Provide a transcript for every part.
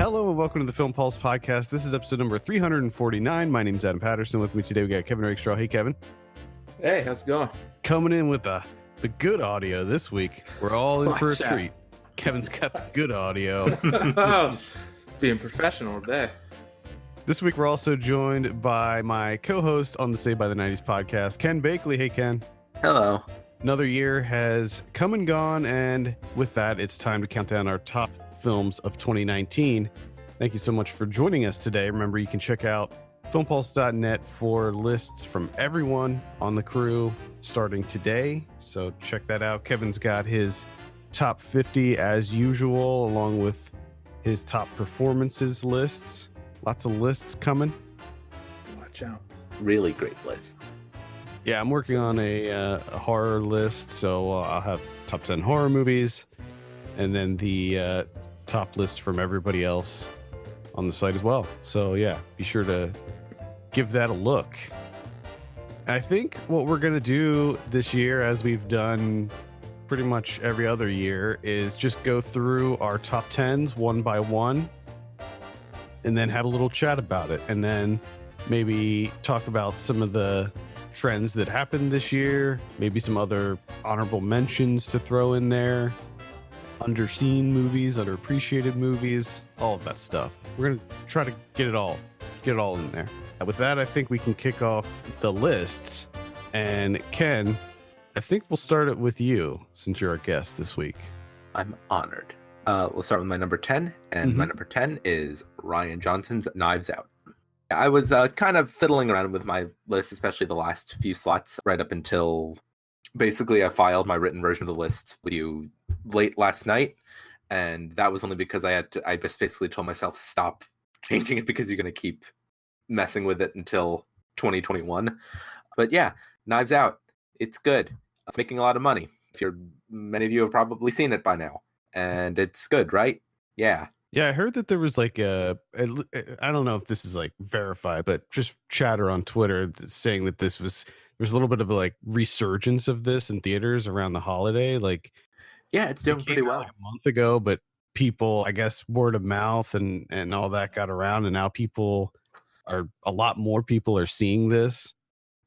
Hello and welcome to the Film Pulse podcast. This is episode number 349. My name is Adam Patterson. With me today we got Kevin Rakestraw. Hey, Kevin. Hey, how's it going? Coming in with the good audio this week. We're all in for a Watch out. treat. Kevin's got the good audio. Being professional today. This week we're also joined by my co-host on the Saved by the 90s podcast, Ken Bakley. Hey, Ken. Hello. Another year has come and gone, and with that, it's time to count down our top films of 2019. Thank you so much for joining us today. Remember, you can check out filmpulse.net for lists from everyone on the crew starting today. So check that out. Kevin's got his top 50 as usual, along with his top performances lists. Lots of lists coming. Watch out. Really great lists. Yeah, I'm working on a horror list, so I'll have top 10 horror movies, and then the top list from everybody else on the site as well. So yeah, be sure to give that a look. And I think what we're going to do this year, as we've done pretty much every other year, is just go through our top 10s one by one, and then have a little chat about it, and then maybe talk about some of the trends that happened this year, maybe some other honorable mentions to throw in there, underseen movies, underappreciated movies, all of that stuff. We're going to try to get it all in there. And with that, I think we can kick off the lists. And Ken, I think we'll start it with you since you're our guest this week. I'm honored. We'll start with my number 10, and my number 10 is Rian Johnson's Knives Out. I was kind of fiddling around with my list, especially the last few slots, right up until basically I filed my written version of the list with you late last night, and that was only because I just basically told myself, stop changing it because you're going to keep messing with it until 2021. But yeah, Knives Out, it's good. It's making a lot of money. Many of you have probably seen it by now, and it's good, right? Yeah. Yeah, I heard that there was like I don't know if this is like verified, but just chatter on Twitter saying that there's a little bit of a like resurgence of this in theaters around the holiday. Like, yeah, it's doing pretty well. Like a month ago, but people, I guess, word of mouth and all that got around, and now a lot more people are seeing this.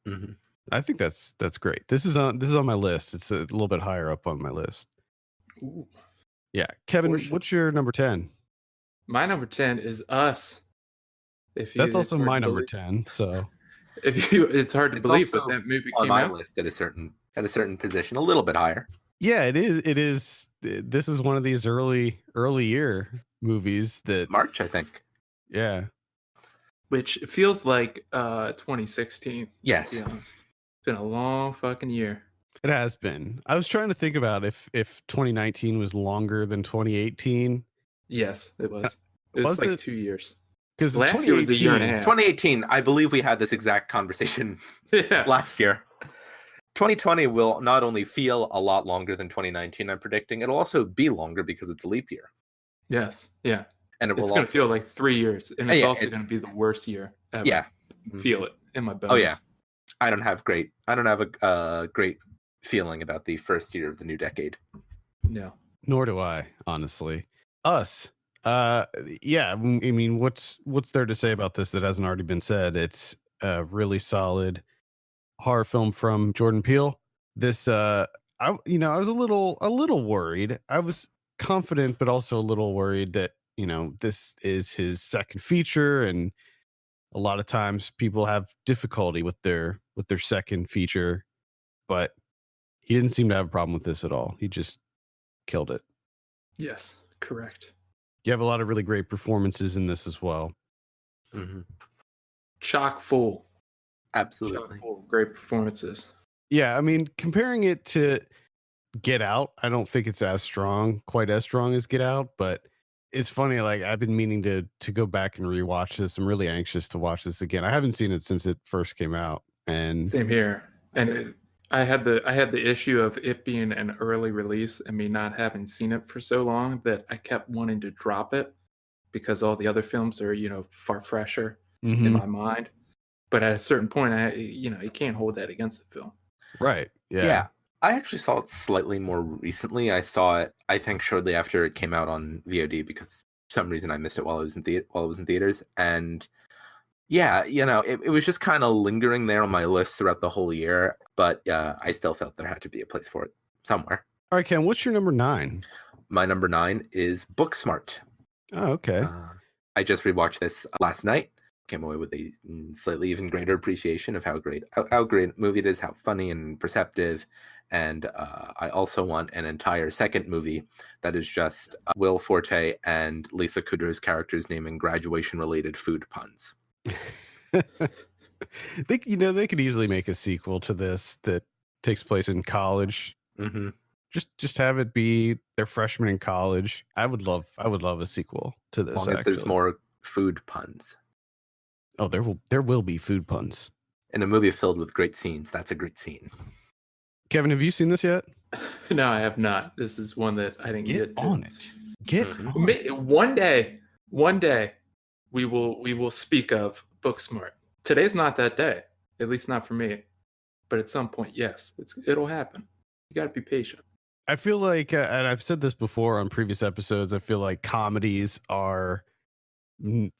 Mm-hmm. I think that's great. This is on my list. It's a little bit higher up on my list. Ooh. Yeah, Kevin, what's your number 10? My number 10 is Us. That's also my number 10. So it's hard to believe, but that movie on came my out list at a certain position, a little bit higher. Yeah, it is. This is one of these early year movies that March, I think. Yeah. Which feels like 2016. Yes. To be honest. It's been a long fucking year. It has been. I was trying to think about if 2019 was longer than 2018. Yes, it was. It was like 2 years. Because last year was a year and a half. 2018, I believe we had this exact conversation last year. 2020 will not only feel a lot longer than 2019, I'm predicting, it'll also be longer because it's a leap year. Yes, yeah. And it's going to feel like 3 years, and it's also it's going to be the worst year ever. Yeah. Feel it in my bones. Oh yeah. I don't have a great feeling about the first year of the new decade. No. Nor do I, honestly. Us. Yeah, I mean, what's there to say about this that hasn't already been said? It's a really solid horror film from Jordan Peele. This I was a little worried. I was confident but also a little worried that, this is his second feature, and a lot of times people have difficulty with their second feature, but he didn't seem to have a problem with this at all. He just killed it. Yes, correct. You have a lot of really great performances in this as well. Mm-hmm. Chock full. Absolutely. Chock full. Great performances. Yeah, I mean, comparing it to Get Out, I don't think it's quite as strong as Get Out, but it's funny, like I've been meaning to go back and rewatch this. I'm really anxious to watch this again. I haven't seen it since it first came out. And same here. And I had the issue of it being an early release and me not having seen it for so long that I kept wanting to drop it because all the other films are, far fresher in my mind. But at a certain point, you can't hold that against the film. Right. Yeah. Yeah. I actually saw it slightly more recently. I saw it, I think, shortly after it came out on VOD because some reason I missed it while it was in theaters. And yeah, it was just kind of lingering there on my list throughout the whole year. But I still felt there had to be a place for it somewhere. All right, Ken, what's your number 9? My number 9 is Booksmart. Oh, okay. I just rewatched this last night. Came away with a slightly even greater appreciation of how great a movie it is, how funny and perceptive. And I also want an entire second movie that is just Will Forte and Lisa Kudrow's characters naming graduation-related food puns. They could easily make a sequel to this that takes place in college. Mm-hmm. Just have it be their freshmen in college. I would love a sequel to this. As long as there's more food puns. Oh, there will be food puns in a movie filled with great scenes. That's a great scene. Kevin, have you seen this yet? No, I have not. This is one that I didn't get to. On it. Get on. One day we will speak of Booksmart. Today's not that day, at least not for me. But at some point, yes, it'll happen. You got to be patient. I feel like, and I've said this before on previous episodes, I feel like comedies are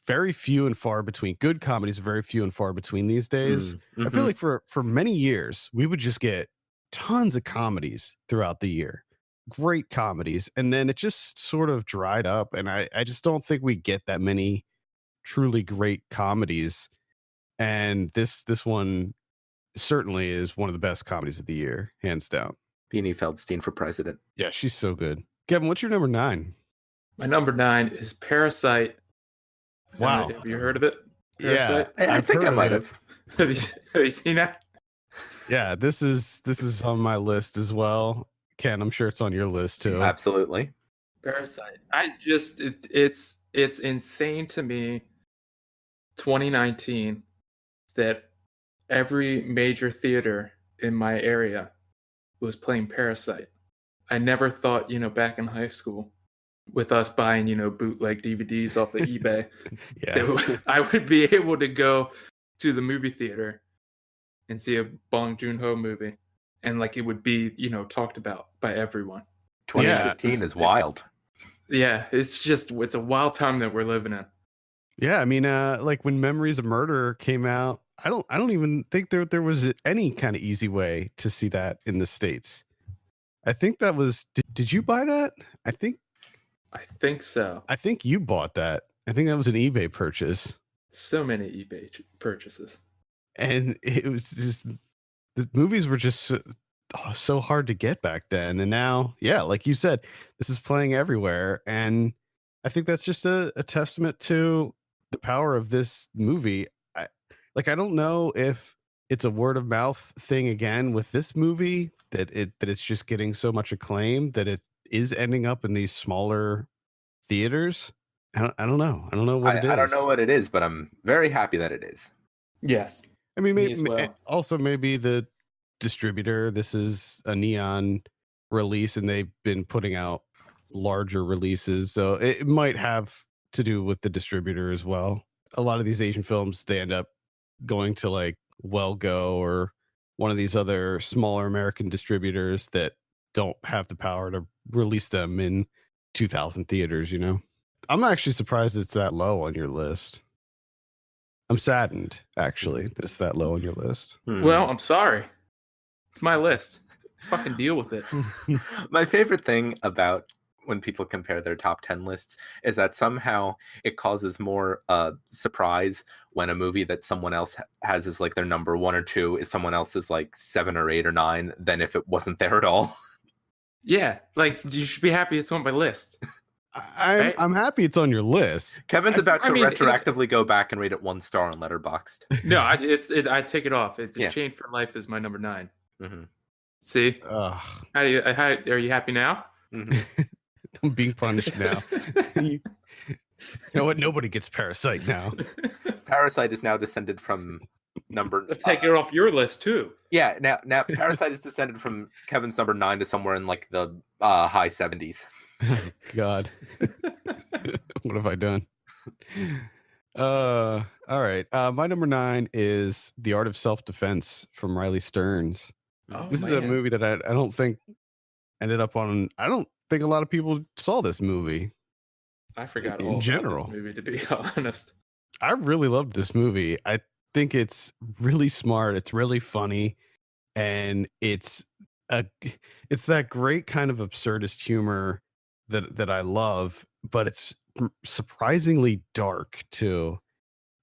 very few and far between. Good comedies are very few and far between these days. Mm-hmm. I feel like for many years, we would just get tons of comedies throughout the year. Great comedies. And then it just sort of dried up. And I just don't think we get that many truly great comedies. And this one certainly is one of the best comedies of the year, hands down. Beanie Feldstein for president. Yeah, she's so good. Kevin, what's your number 9? My number 9 is Parasite. Wow. Have you heard of it? Parasite? Yeah, I think I might have. Have you seen that? Yeah, this is on my list as well. Ken, I'm sure it's on your list too. Absolutely. Parasite. It's insane to me, 2019, that every major theater in my area was playing Parasite. I never thought, back in high school, with us buying, bootleg DVDs off of eBay, that I would be able to go to the movie theater and see a Bong Joon-ho movie, and like it would be, talked about by everyone. 2015 is wild. It's a wild time that we're living in. Yeah, I mean, like when Memories of Murder came out, I don't even think there was any kind of easy way to see that in the States. I think that was. Did you buy that? I think so. I think you bought that. I think that was an eBay purchase. So many eBay purchases. And it was just, the movies were just so hard to get back then. And now, yeah, like you said, this is playing everywhere. And I think that's just a testament to the power of this movie. I don't know if it's a word of mouth thing again with this movie, that it's just getting so much acclaim that it is ending up in these smaller theaters. I don't know. I don't know what it is. I don't know what it is, but I'm very happy that it is. Yes. I mean, maybe the distributor, this is a Neon release and they've been putting out larger releases. So it might have to do with the distributor as well. A lot of these Asian films, they end up going to like Wellgo or one of these other smaller American distributors that don't have the power to release them in 2,000 theaters, I'm actually surprised it's that low on your list. I'm saddened, actually, that it's that low on your list. Well, I'm sorry. It's my list. Fucking deal with it. My favorite thing about when people compare their top 10 lists is that somehow it causes more surprise when a movie that someone else has as like their number 1 or 2 is someone else's like 7 or 8 or 9 than if it wasn't there at all. Yeah, like you should be happy it's on my list. I'm happy it's on your list. Kevin's about to retroactively go back and rate it 1 star on Letterboxd. No, I take it off. It's Chain for Life is my number 9. Mm-hmm. See? Are you happy now? Mm-hmm. I'm being punished now. You know what? Nobody gets Parasite now. Parasite is now descended from number. Take it off your list too. Yeah, now Parasite is descended from Kevin's number 9 to somewhere in like the high 70s. God, what have I done? All right. My number 9 is The Art of Self-Defense from Riley Stearns. This is a movie that I don't think ended up on. I don't think a lot of people saw this movie. I forgot in all general. about this movie, to be honest. I really loved this movie. I think it's really smart. It's really funny, and a it's that great kind of absurdist humor that I love, but it's surprisingly dark too.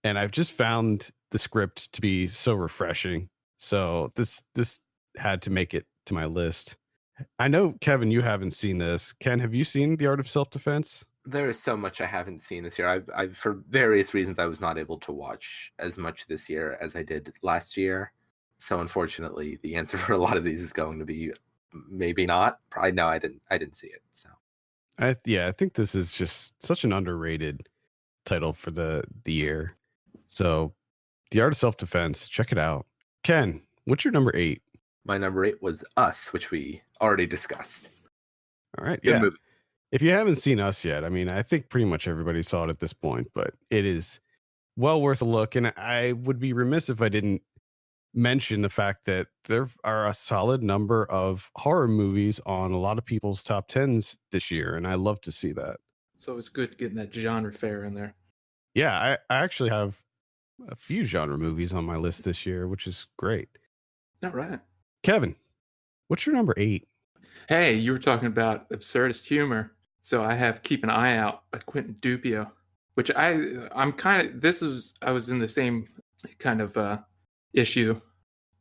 And I've just found the script to be so refreshing. So this had to make it to my list. I know, Kevin, you haven't seen this. Ken, have you seen The Art of Self-Defense? There is so much I haven't seen this year. I for various reasons, I was not able to watch as much this year as I did last year. So unfortunately, the answer for a lot of these is going to be maybe not. Probably no, I didn't see it. So I think this is just such an underrated title for the year. So, The Art of Self-Defense, check it out. Ken, what's your number 8? my number 8 was Us, which we already discussed. All right, Good movie. If you haven't seen Us yet, I mean, I think pretty much everybody saw it at this point, but it is well worth a look. And I would be remiss if I didn't mention the fact that there are a solid number of horror movies on a lot of people's top 10s this year, and I love to see that. So it's good getting that genre fare in there. Yeah, I actually have a few genre movies on my list this year, which is great. All right. Kevin, what's your number 8? Hey, you were talking about absurdist humor. So I have Keep an Eye Out by Quentin Dupieux, which I was in the same kind of issue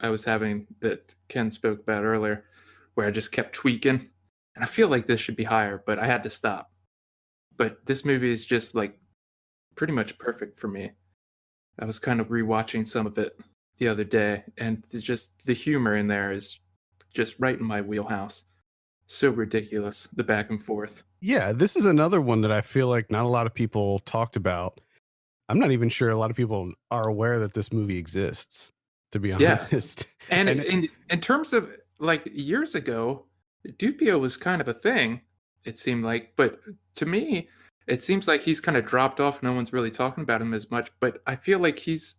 I was having that Ken spoke about earlier, where I just kept tweaking. And I feel like this should be higher, but I had to stop. But this movie is just like pretty much perfect for me. I was kind of rewatching some of it the other day, and just the humor in there is just right in my wheelhouse. So ridiculous, the back and forth. Yeah, this is another one that I feel like not a lot of people talked about. I'm not even sure a lot of people are aware that this movie exists, to be honest. And in terms of like years ago, Dupieux was kind of a thing, it seemed like. But to me, it seems like he's kind of dropped off. No one's really talking about him as much. But I feel like he's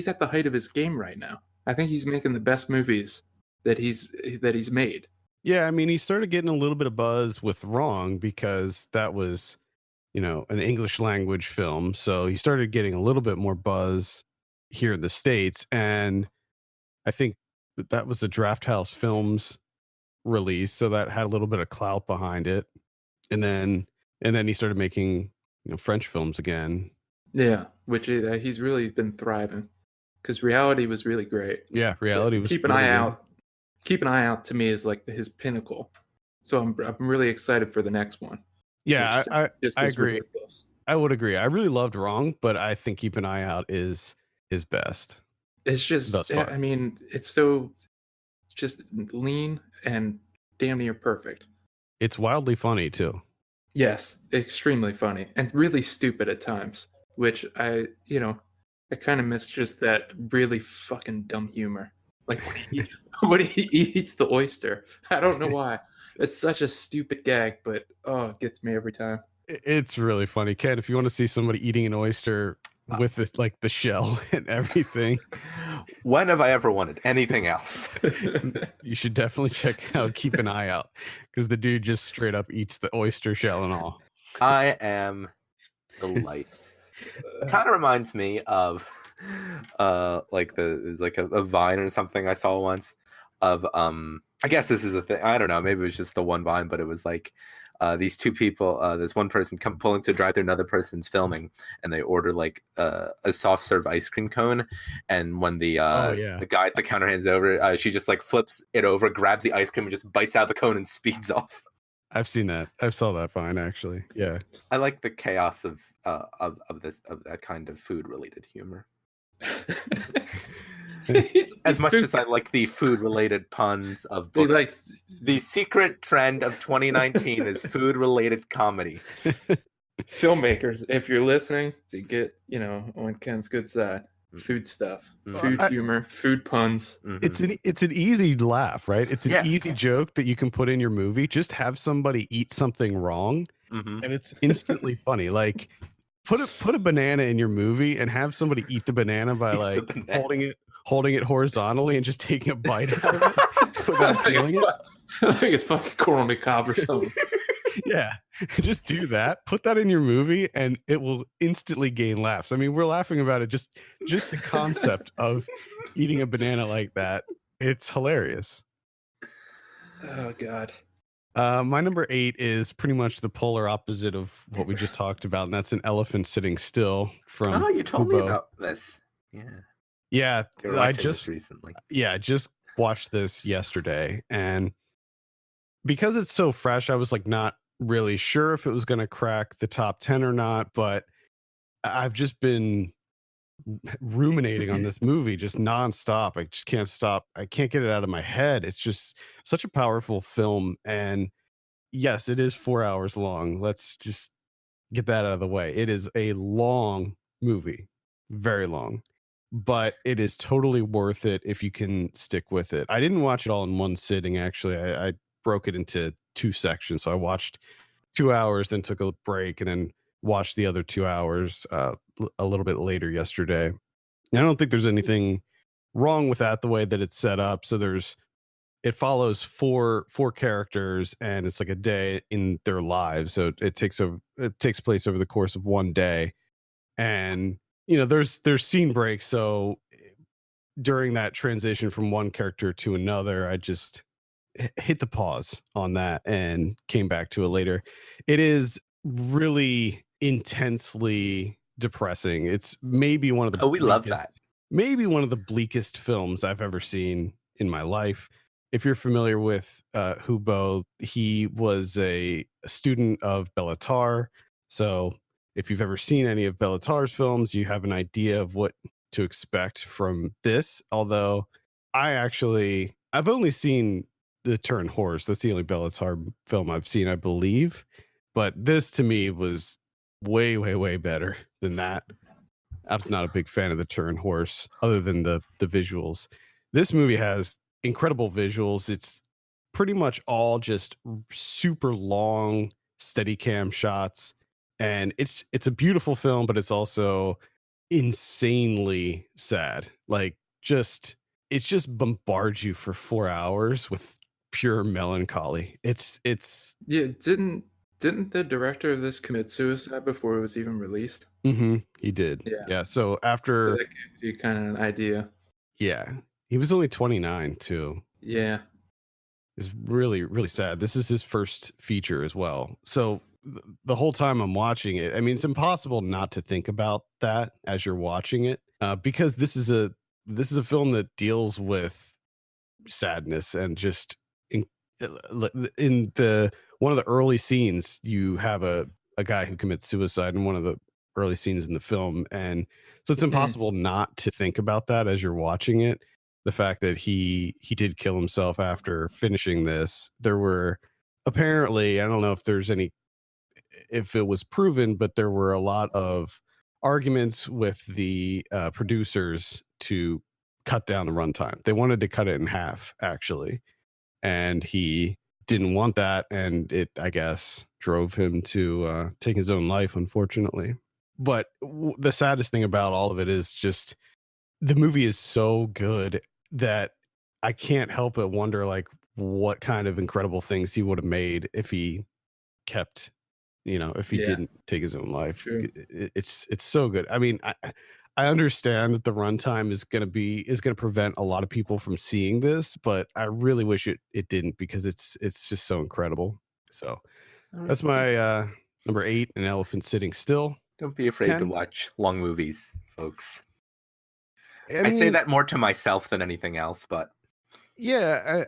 at the height of his game right now. I think he's making the best movies that he's made. Yeah, I mean, he started getting a little bit of buzz with Wrong because that was, an English language film. So he started getting a little bit more buzz here in the States. And I think that was a Draft House Films release. So that had a little bit of clout behind it. And then he started making, French films again. Yeah, which he's really been thriving because Reality was really great. Yeah, Reality was. Keep an Eye Out. Keep an Eye Out to me is like his pinnacle. So I'm really excited for the next one. Yeah, I agree. Ridiculous. I would agree. I really loved Wrong, but I think Keep an Eye Out is his best. It's just, I mean, it's so just lean and damn near perfect. It's wildly funny too. Yes, extremely funny and really stupid at times, which I kind of miss just that really fucking dumb humor. Like when he eats the oyster. I don't know why. It's such a stupid gag, but it gets me every time. It's really funny. Ken, if you want to see somebody eating an oyster with the shell and everything. When have I ever wanted anything else? You should definitely check out Keep an Eye Out, because the dude just straight up eats the oyster shell and all. I am delighted. It kind of reminds me of there's like a Vine or something I saw once of I guess this is a thing, I don't know, maybe it was just the one Vine, but it was like these two people, this one person pulling to drive through another person's filming, and they order like a soft serve ice cream cone, and when the guy at the counter hands over, she just like flips it over, grabs the ice cream, and just bites out the cone and speeds off. I've seen that. I saw that Vine actually. Yeah, I like the chaos of that kind of food related humor. As much as I like the food-related puns of books, like the secret trend of 2019 is food-related comedy. Filmmakers, if you're listening, to get on Ken's good side, food stuff, food humor, food puns. Mm-hmm. It's an easy laugh, right? It's an easy joke that you can put in your movie. Just have somebody eat something wrong, and it's instantly funny. Like put a banana in your movie and have somebody eat the banana by like holding it horizontally and just taking a bite out of it without feeling it. I think it's fucking corn on the cob or something. Yeah, just do that. Put that in your movie, and it will instantly gain laughs. I mean, we're laughing about it just the concept of eating a banana like that. It's hilarious. Oh God. My number 8 is pretty much the polar opposite of what we just talked about, and that's An Elephant Sitting Still from Oh, you told me Kubo. about this. Yeah, Yeah, we were I watching this just recently. I just watched this yesterday, and because it's so fresh, I was like not really sure if it was going to crack the top 10 or not, but I've just been ruminating on this movie just nonstop. I just can't stop. I can't get it out of my head. It's just such a powerful film. And yes, it is 4 hours long. Let's just get that out of the way. It is a long movie, very long, but it is totally worth it if you can stick with it. I didn't watch it all in one sitting, actually. I broke it into 2 sections. So I watched 2 hours, then took a break, and then watched the other 2 hours a little bit later yesterday. And I don't think there's anything wrong with that, the way that it's set up. So it follows four characters, and it's like a day in their lives. So it takes place over the course of one day, and there's scene breaks. So during that transition from one character to another, I just hit the pause on that and came back to it later. It is really intensely depressing. It's maybe one of the Oh, we love bleakest, that. maybe one of the bleakest films I've ever seen in my life. If you're familiar with Hubo, he was a student of Bellatar. So if you've ever seen any of Bellatar's films, you have an idea of what to expect from this. Although I've only seen The Turn Horse. That's the only Bellatar film I've seen, I believe. But this to me was way, way, way better than that. I was not a big fan of The Turn Horse, other than the visuals. This movie has incredible visuals. It's pretty much all just super long steady cam shots, and it's a beautiful film, but it's also insanely sad. Like, it just bombards you for 4 hours with pure melancholy. It's Yeah, didn't the director of this commit suicide before it was even released? he did. Yeah. Yeah. So So after that gives you kind of an idea. yeah, he was only 29 too. Yeah. It's really, really sad. This is his first feature as well. So the whole time I'm watching it, I mean, it's impossible not to think about that as you're watching it, because this is a film that deals with sadness and just in, in the one of the early scenes, you have a guy who commits suicide in one of the early scenes in the film, and so it's impossible not to think about that as you're watching it. The fact that he did kill himself after finishing this. There were apparently, I don't know if it was proven, but there were a lot of arguments with the producers to cut down the runtime. They wanted to cut it in half, actually, and he didn't want that, and it, I guess, drove him to take his own life, unfortunately. But the saddest thing about all of it is just the movie is so good that I can't help but wonder, like, what kind of incredible things he would have made if he kept, if he Yeah. didn't take his own life. True. It's so good. I mean, I understand that the runtime is going to prevent a lot of people from seeing this, but I really wish it didn't, because it's just so incredible. So that's my number 8, An Elephant Sitting Still. Don't be afraid to Ken? watch long movies, folks. I I say mean, that more to myself than anything else, but yeah,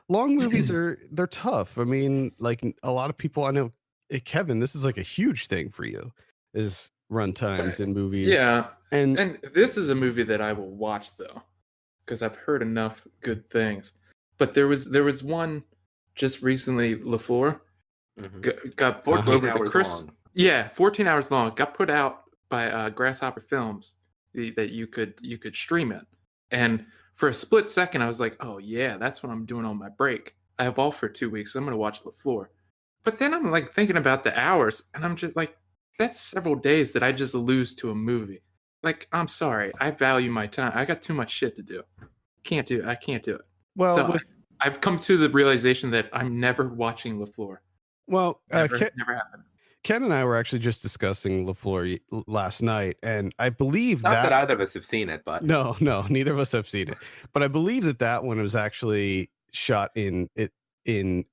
long movies they're tough. I mean, like, a lot of people I know, Kevin, this is like a huge thing for you, is runtimes in movies. Yeah. And And this is a movie that I will watch though, because I've heard enough good things. But there was one just recently, LaFleur got put 14 over the hours Chris. long. Yeah, 14 hours long. Got put out by Grasshopper Films that you could stream it. And for a split second, I was like, oh yeah, that's what I'm doing on my break. I have off for 2 weeks. So I'm gonna watch LaFleur. But then I'm like thinking about the hours, and I'm just like, that's several days that I just lose to a movie. Like, I'm sorry, I value my time. I got too much shit to do. I can't do it. well, So I've come to the realization that I'm never watching LaFleur. Well, Never happened. Ken and I were actually just discussing LaFleur last night, and I believe Not that that either of us have seen it, but no, neither of us have seen it, but I believe that one was actually shot in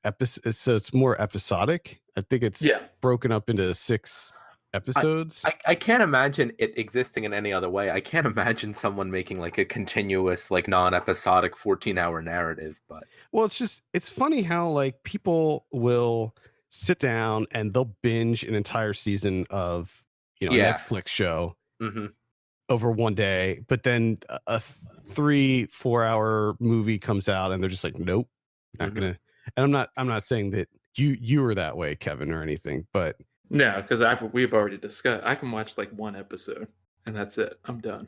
episodes, so it's more episodic. I think it's Yeah. broken up into 6 episodes. I can't imagine it existing in any other way. I can't imagine someone making like a continuous, like non-episodic 14-hour narrative, but Well, it's funny how like people will sit down and they'll binge an entire season of a Yeah. Netflix show hmm over one day, but then a 3-4 hour movie comes out and they're just like, nope, not gonna. And I'm not saying that you were that way, Kevin, or anything, but No, because we've already discussed. I can watch like one episode and that's it. I'm done.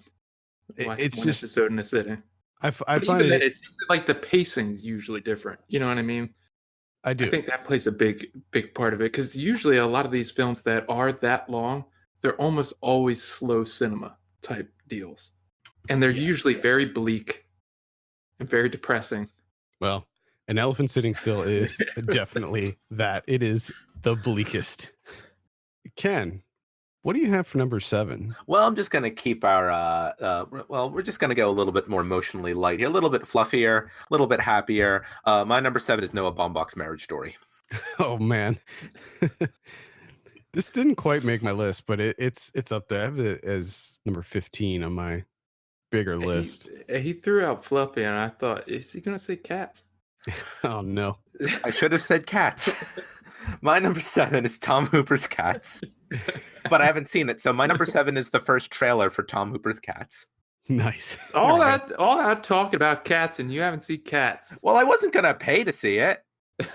Watch it's one just episode in a sitting. I But find even then, it. it's just like the pacing's usually different. You know what I mean? I do. I think that plays a big part of it because usually a lot of these films that are that long, they're almost always slow cinema type deals, and they're usually very bleak and very depressing. Well, An Elephant Sitting Still is definitely that. It is the bleakest. Ken, what do you have for number 7? Well, I'm just gonna keep our we're just gonna go a little bit more emotionally light here, a little bit fluffier, a little bit happier. My number 7 is Noah Baumbach's Marriage Story. Oh man. This didn't quite make my list, but it's up there. I have it as number 15 on my bigger list. He threw out Fluffy, and I thought, is he gonna say Cats? Oh no. I should have said Cats. My number 7 is Tom Hooper's Cats, but I haven't seen it. So my number 7 is the first trailer for Tom Hooper's Cats. Nice. All that talk about Cats, and you haven't seen Cats. Well, I wasn't gonna pay to see it.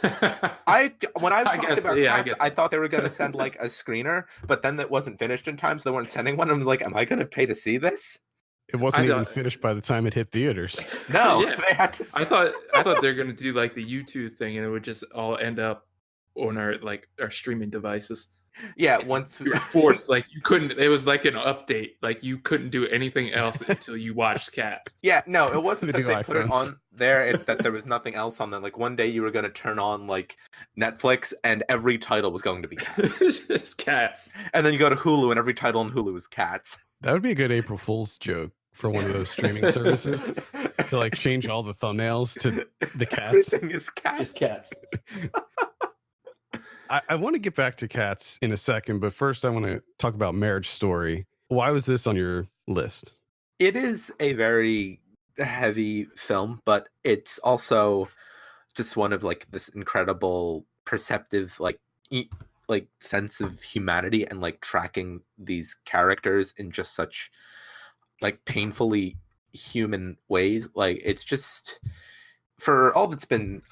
When I talked about Cats, I thought they were gonna send like a screener, but then that wasn't finished in time, so they weren't sending one. I'm like, am I gonna pay to see this? It wasn't even finished by the time it hit theaters. No, Yeah. they had to. I thought they were gonna do like the YouTube thing, and it would just all end up on our streaming devices. Yeah, once you were forced, like you couldn't. It was like an update. Like you couldn't do anything else until you watched Cats. Yeah, no, it wasn't that they iPhones. put it on there. It's that there was nothing else on there. Like one day you were going to turn on like Netflix, and every title was going to be Cats. Just Cats. And then you go to Hulu, and every title on Hulu is Cats. That would be a good April Fool's joke for one of those streaming services to like change all the thumbnails to the Cats. Everything is Cats. Just Cats. I want to get back to Cats in a second, but first I want to talk about Marriage Story. Why was this on your list? It is a very heavy film, but it's also just one of like this incredible perceptive like sense of humanity and like tracking these characters in just such like painfully human ways. Like it's just, for all that's been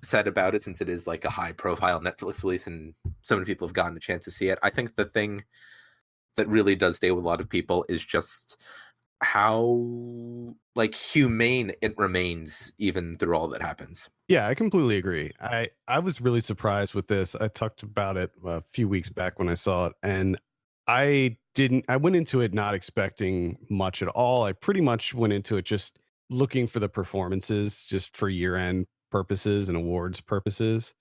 said about it, since it is like a high profile Netflix release and so many people have gotten a chance to see it, I think the thing that really does stay with a lot of people is just how like humane it remains even through all that happens. Yeah, I completely agree. I was really surprised with this. I talked about it a few weeks back when I saw it, and I went into it not expecting much at all. I pretty much went into it just looking for the performances, just for year-end purposes and awards purposes.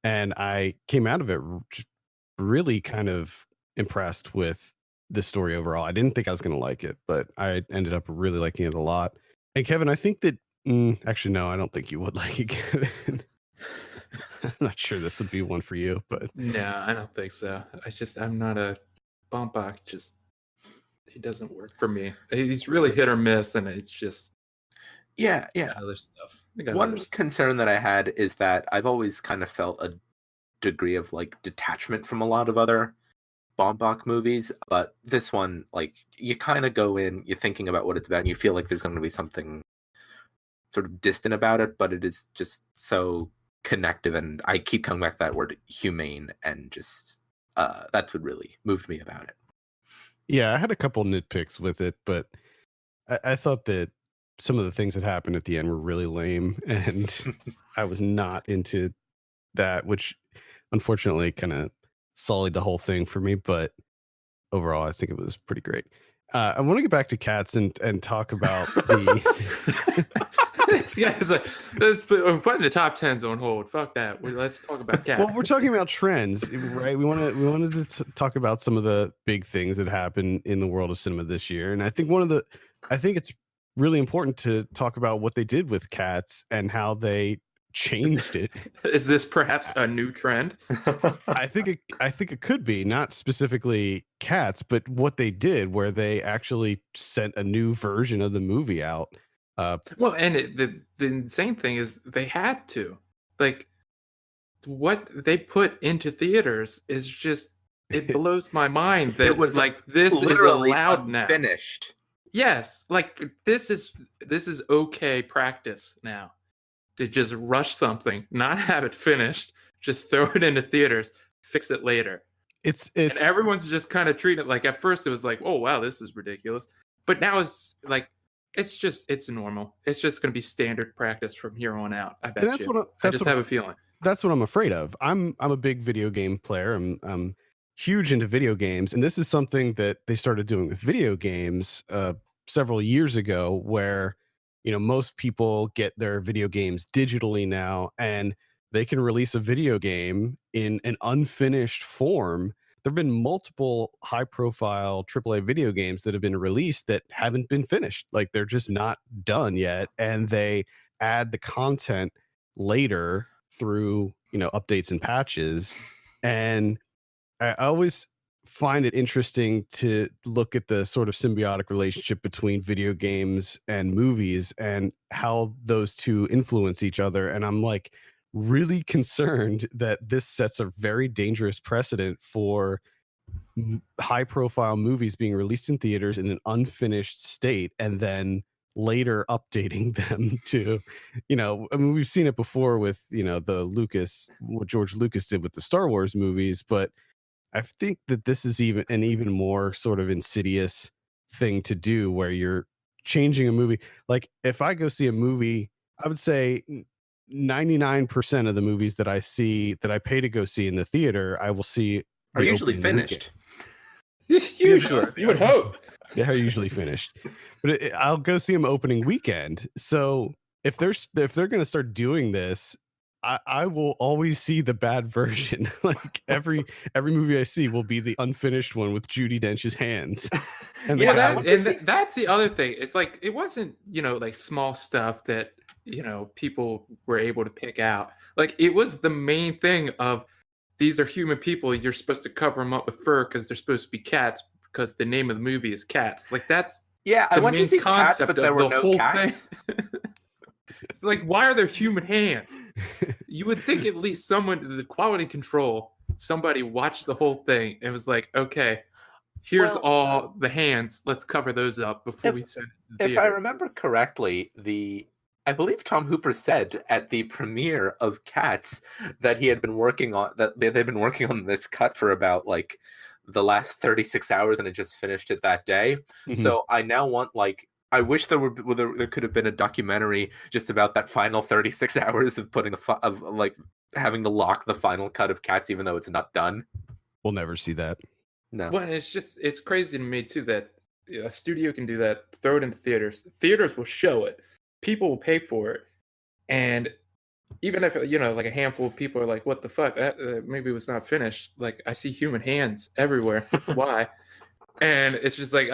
And I came out of it just really kind of impressed with the story overall. I didn't think I was going to like it, but I ended up really liking it a lot. And Kevin, I think that, actually, no, I don't think you would like it, Kevin. I'm not sure this would be one for you, but no, I don't think so. I'm not a Baumbach. He doesn't work for me. He's really hit or miss, and it's just yeah. other stuff. One concern that I had is that I've always kind of felt a degree of like detachment from a lot of other Baumbach movies, but this one, like, you kind of go in, you're thinking about what it's about, and you feel like there's going to be something sort of distant about it, but it is just so connective, and I keep coming back to that word humane, and just that's what really moved me about it. Yeah, I had a couple nitpicks with it, but I thought that some of the things that happened at the end were really lame, and I was not into that, which unfortunately kind of sullied the whole thing for me. But overall, I think it was pretty great. I want to get back to Cats and talk about the. This guy's like, we're putting the top tens on hold. Fuck that. Let's talk about Cat. Well, we're talking about trends, right? We wanted to talk about some of the big things that happened in the world of cinema this year, and I think it's really important to talk about what they did with Cats and how they changed it. Is this perhaps a new trend? I think it could be, not specifically Cats, but what they did, where they actually sent a new version of the movie out. Well, and the insane thing is they had to. Like, what they put into theaters is just, it blows my mind that It was like this is literally allowed now. Finished. Yes, like this is okay practice now to just rush something, not have it finished, just throw it into theaters, fix it later. It's And everyone's just kind of treating it like, at first it was like, oh wow, this is ridiculous, but now it's like it's normal. It's just going to be standard practice from here on out. I bet you. I just have a feeling. That's what I'm afraid of. I'm a big video game player. I'm huge into video games, and this is something that they started doing with video games several years ago, where most people get their video games digitally now, and they can release a video game in an unfinished form. There have been multiple high-profile AAA video games that have been released that haven't been finished. Like, they're just not done yet, and they add the content later through updates and patches. And I always find it interesting to look at the sort of symbiotic relationship between video games and movies and how those two influence each other. And I'm like really concerned that this sets a very dangerous precedent for high profile movies being released in theaters in an unfinished state and then later updating them to, I mean, we've seen it before with, what George Lucas did with the Star Wars movies, but I think that this is even more sort of insidious thing to do, where you're changing a movie. Like, if I go see a movie, I would say 99% of the movies that I pay to go see in the theater, I will see are usually finished. Usually, you would hope. They are usually finished, but I'll go see them opening weekend. So if they're going to start doing this, I will always see the bad version. Like every movie I see will be the unfinished one with Judi Dench's hands. And that's the other thing. It's like, it wasn't, like small stuff that, people were able to pick out. Like, it was the main thing of, these are human people. You're supposed to cover them up with fur because they're supposed to be cats, because the name of the movie is Cats. Like, that's I went to see Cats, but there were no cats. It's like, why are there human hands? You would think at least someone, the quality control, somebody watched the whole thing and was like, okay, here's all the hands. Let's cover those up before we send it to the If I remember correctly, I believe Tom Hooper said at the premiere of Cats that they've been working on this cut for about like the last 36 hours and had just finished it that day. Mm-hmm. So I now want I wish there could have been a documentary just about that final 36 hours of having to lock the final cut of Cats, even though it's not done. We'll never see that. No. Well, it's crazy to me too that a studio can do that, throw it into theaters. Theaters will show it. People will pay for it. And even if, like a handful of people are like, what the fuck? That maybe was not finished. Like, I see human hands everywhere. Why? And it's just like,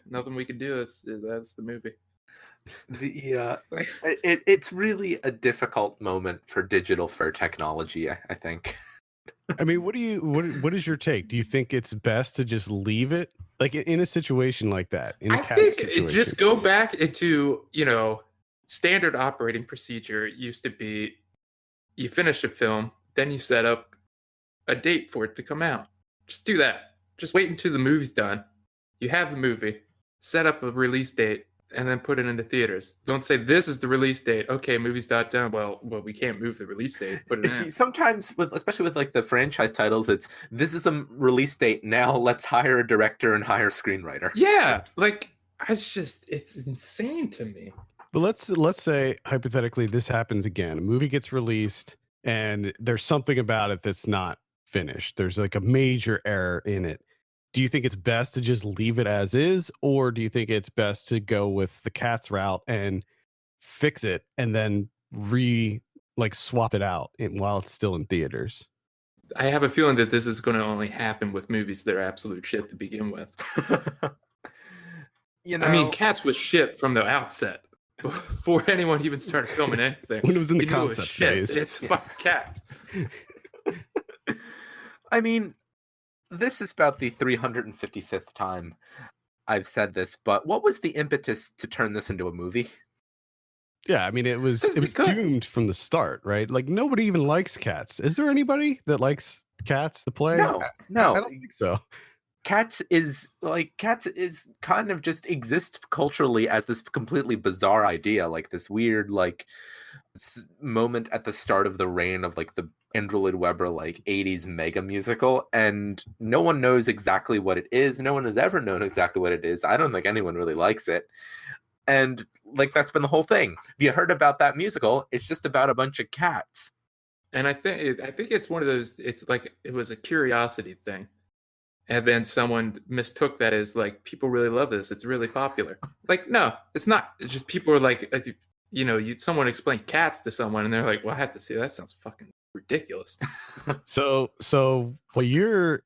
nothing we can do. That's the movie. It's really a difficult moment for technology, I think. I mean, what is your take? Do you think it's best to just leave it, like in a situation like that? I think just go back into, standard operating procedure. It used to be, you finish a film, then you set up a date for it to come out. Just do that. Just wait until the movie's done. You have the movie, set up a release date, and then put it into theaters. Don't say, this is the release date. Okay, movie's not done. Well, we can't move the release date. Put it in. Sometimes, especially with like the franchise titles, it's, this is a release date. Now let's hire a director and hire a screenwriter. Yeah, like, it's insane to me. But let's say, hypothetically, this happens again. A movie gets released, and there's something about it that's not finished. There's like a major error in it. do you think it's best to just leave it as is, or do you think it's best to go with the Cats route and fix it and then swap it out while it's still in theaters? I have a feeling that this is going to only happen with movies that are absolute shit to begin with. I mean, Cats was shit from the outset. Before anyone even started filming anything. When it was in the we knew it was concept shit. phase. It's fucking Cats. I mean, this is about the 355th time I've said this, but what was the impetus to turn this into a movie? Yeah, I mean, it was good. doomed from the start, right? Like, nobody even likes Cats. Is there anybody that likes Cats, the play? No. I don't think so. Cats is kind of just exists culturally as this completely bizarre idea, like this weird moment at the start of the reign of like the Andrew Lloyd Webber 80s mega musical, and no one knows exactly what it is. No one has ever known exactly what it is. I don't think anyone really likes it. And that's been the whole thing. If you heard about that musical, it's just about a bunch of cats. And I think it's one of those. It's like it was a curiosity thing. And then someone mistook that as people really love this. It's really popular. No, it's not. It's just people are someone explained Cats to someone and they're like, well, I have to see that. Sounds fucking ridiculous. So what your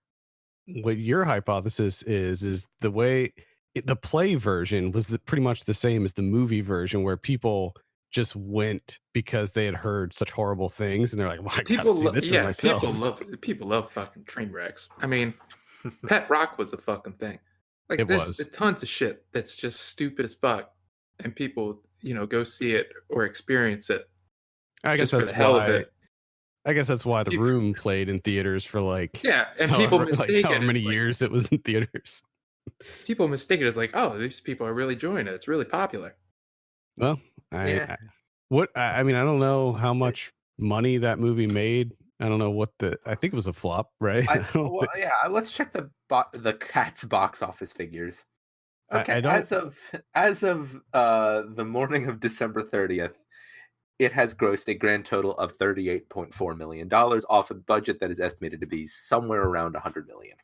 hypothesis is the way the play version was pretty much the same as the movie version, where people just went because they had heard such horrible things and they're like, well, I gotta see this for myself. People love fucking train wrecks. I mean, Pet Rock was a fucking thing. There's tons of shit that's just stupid as fuck, and people, go see it or experience it. I guess that's why. I guess that's why The Room played in theaters for and people mistake however many years it was in theaters. People mistake it as oh, these people are really enjoying it. It's really popular. Well, I mean, I don't know how much money that movie made. I don't know I think it was a flop, right? Let's check the Cats box office figures. Okay, as of the morning of December 30th, it has grossed a grand total of $38.4 million off a budget that is estimated to be somewhere around $100 million.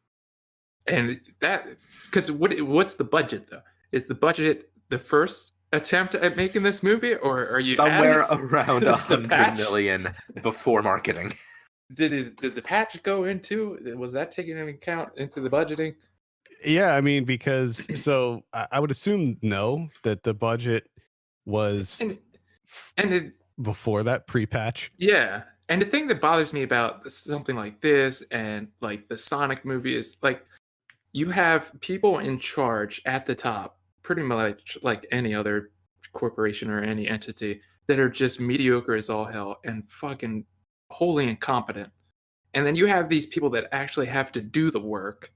And that, because what's the budget though? Is the budget the first attempt at making this movie, or are you somewhere around $100 million before marketing? Did the patch go into? Was that taken into account into the budgeting? Yeah, I mean, because I would assume that the budget was before that pre-patch. Yeah, and the thing that bothers me about something like this and the Sonic movie is you have people in charge at the top, pretty much like any other corporation or any entity, that are just mediocre as all hell and fucking wholly incompetent. And then you have these people that actually have to do the work,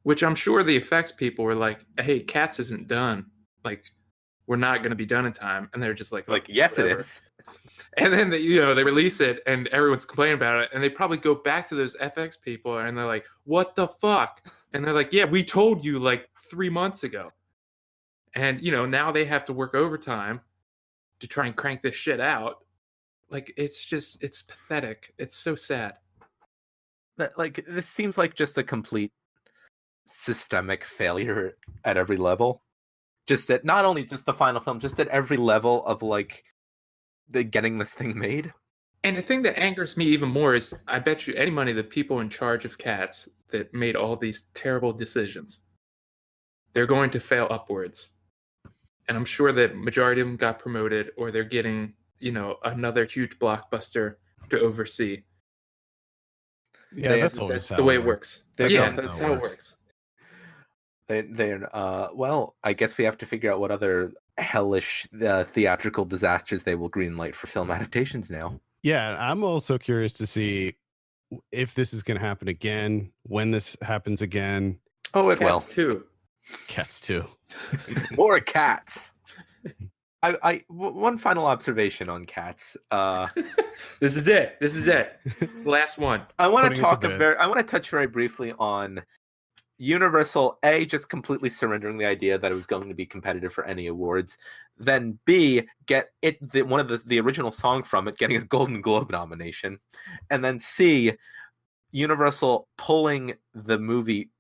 which I'm sure the effects people were like, hey, Cats isn't done. We're not going to be done in time. And they're just yes, whatever. It is. And then they release it and everyone's complaining about it. And they probably go back to those FX people and they're like, what the fuck? And they're like, yeah, we told you 3 months ago. And, now they have to work overtime to try and crank this shit out. It's pathetic. It's so sad. This seems like just a complete systemic failure at every level. Just at not only just the final film, just at every level of the getting this thing made. And the thing that angers me even more is, I bet you any money the people in charge of Cats that made all these terrible decisions, they're going to fail upwards. And I'm sure that majority of them got promoted, or they're getting, another huge blockbuster to oversee. Yeah, that's the way it works. That's how it works. Well, I guess we have to figure out what other hellish theatrical disasters they will greenlight for film adaptations now. Yeah, I'm also curious to see if this is going to happen again, when this happens again. Oh, it will. Cats too. More cats. One final observation on Cats. This is it. It's the last one. I want to touch very briefly on Universal just completely surrendering the idea that it was going to be competitive for any awards. Then B, one of the original song from it getting a Golden Globe nomination, and then C, Universal pulling the movie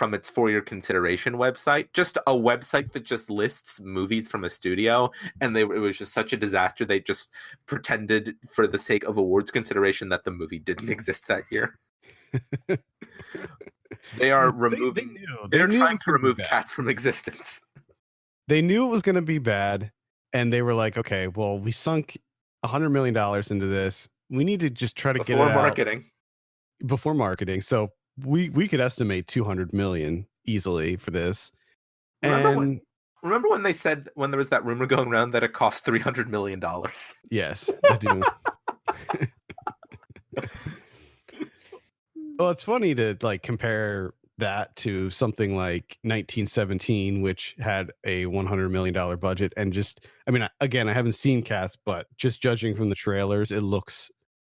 from its for your consideration website, just a website that just lists movies from a studio, and it was just such a disaster. They just pretended, for the sake of awards consideration, that the movie didn't exist that year. They are removing. They're trying to remove Cats from existence. They knew it was going to be bad, and they were like, "Okay, well, we sunk $100 million into this. We need to just try to get it out before marketing." So we could estimate 200 million easily for this. Remember when they said, when there was that rumor going around that it cost $300 million? Yes, I do. Well, it's funny to like compare that to something like 1917, which had a $100 million budget, and just, I mean, again, I haven't seen Cats, but just judging from the trailers, it looks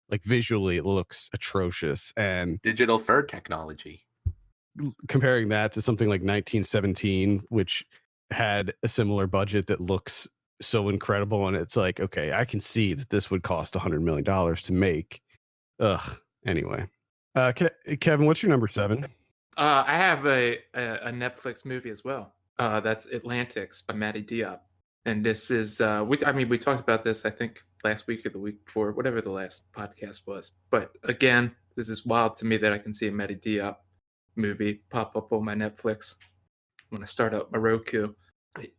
like visually it looks atrocious. And digital fur technology. Comparing that to something like 1917, which had a similar budget that looks so incredible, and it's like, okay, I can see that this would cost $100 million to make. Anyway, Kevin, what's your number 7? I have a Netflix movie as well. That's Atlantics by Matty Diop, and this is we talked about this, I think, last week or the week before, whatever the last podcast was. But again, this is wild to me that I can see a Matty Diop movie pop up on my Netflix when I start up my Roku.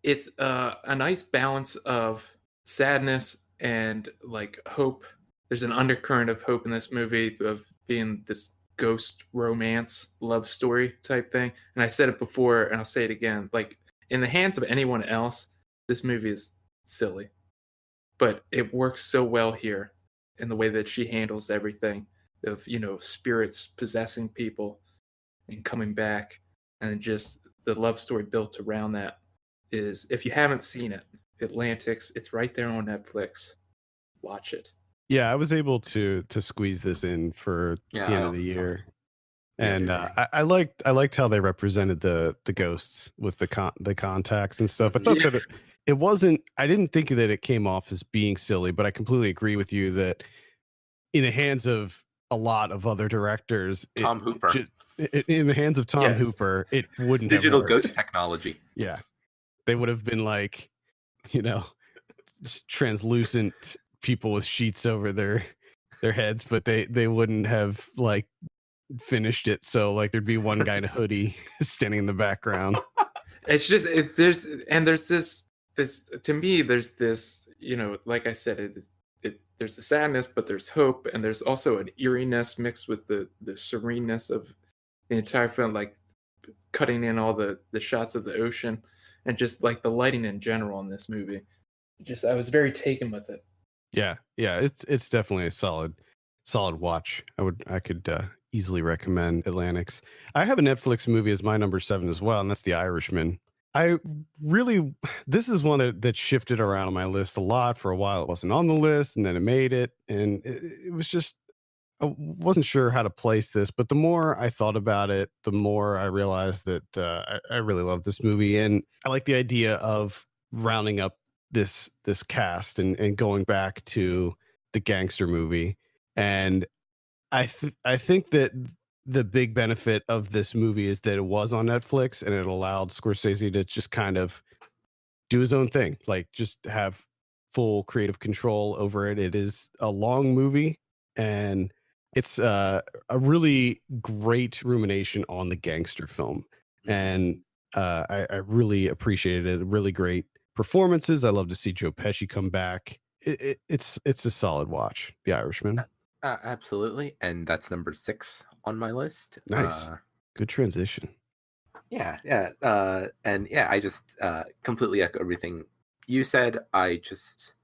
It's a nice balance of sadness and like hope. There's an undercurrent of hope in this movie, of being this ghost romance love story type thing. And I said it before and I'll say it again, like, in the hands of anyone else, this movie is silly, but it works so well here in the way that she handles everything, of, you know, spirits possessing people and coming back, and just the love story built around that is, if you haven't seen it, Atlantics, it's right there on Netflix. Watch it. Yeah, I was able to squeeze this in for the end of the year, and I liked how they represented the ghosts with the contacts and stuff. I thought that it wasn't. I didn't think that it came off as being silly, but I completely agree with you that in the hands of a lot of other directors, Tom Hooper, in the hands of Tom Hooper, it wouldn't digital have worked. ghost technology. Yeah, they would have been like, you know, translucent people with sheets over their heads, but they wouldn't have like finished it. So like there'd be one guy in a hoodie standing in the background. It's just there's this to me, there's this, you know, like I said, there's the sadness, but there's hope, and there's also an eeriness mixed with the sereneness of the entire film, like cutting in all the shots of the ocean and just like the lighting in general in this movie. Just, I was very taken with it. Yeah, it's definitely a solid watch. I could easily recommend Atlantics. I have a Netflix movie as my number 7 as well, and that's The Irishman. This is one that shifted around on my list a lot. For a while it wasn't on the list, and then it made it, and it was just, I wasn't sure how to place this, but the more I thought about it, the more I realized that I really love this movie, and I like the idea of rounding up this cast and going back to the gangster movie. And I think that the big benefit of this movie is that it was on Netflix, and it allowed Scorsese to just kind of do his own thing, like just have full creative control over it. It is a long movie, and it's a really great rumination on the gangster film. And I really appreciated it. Really great performances. I love to see Joe Pesci come back. It's a solid watch, The Irishman. Absolutely, and that's number 6 on my list. Nice, good transition. And I just completely echo everything you said. I just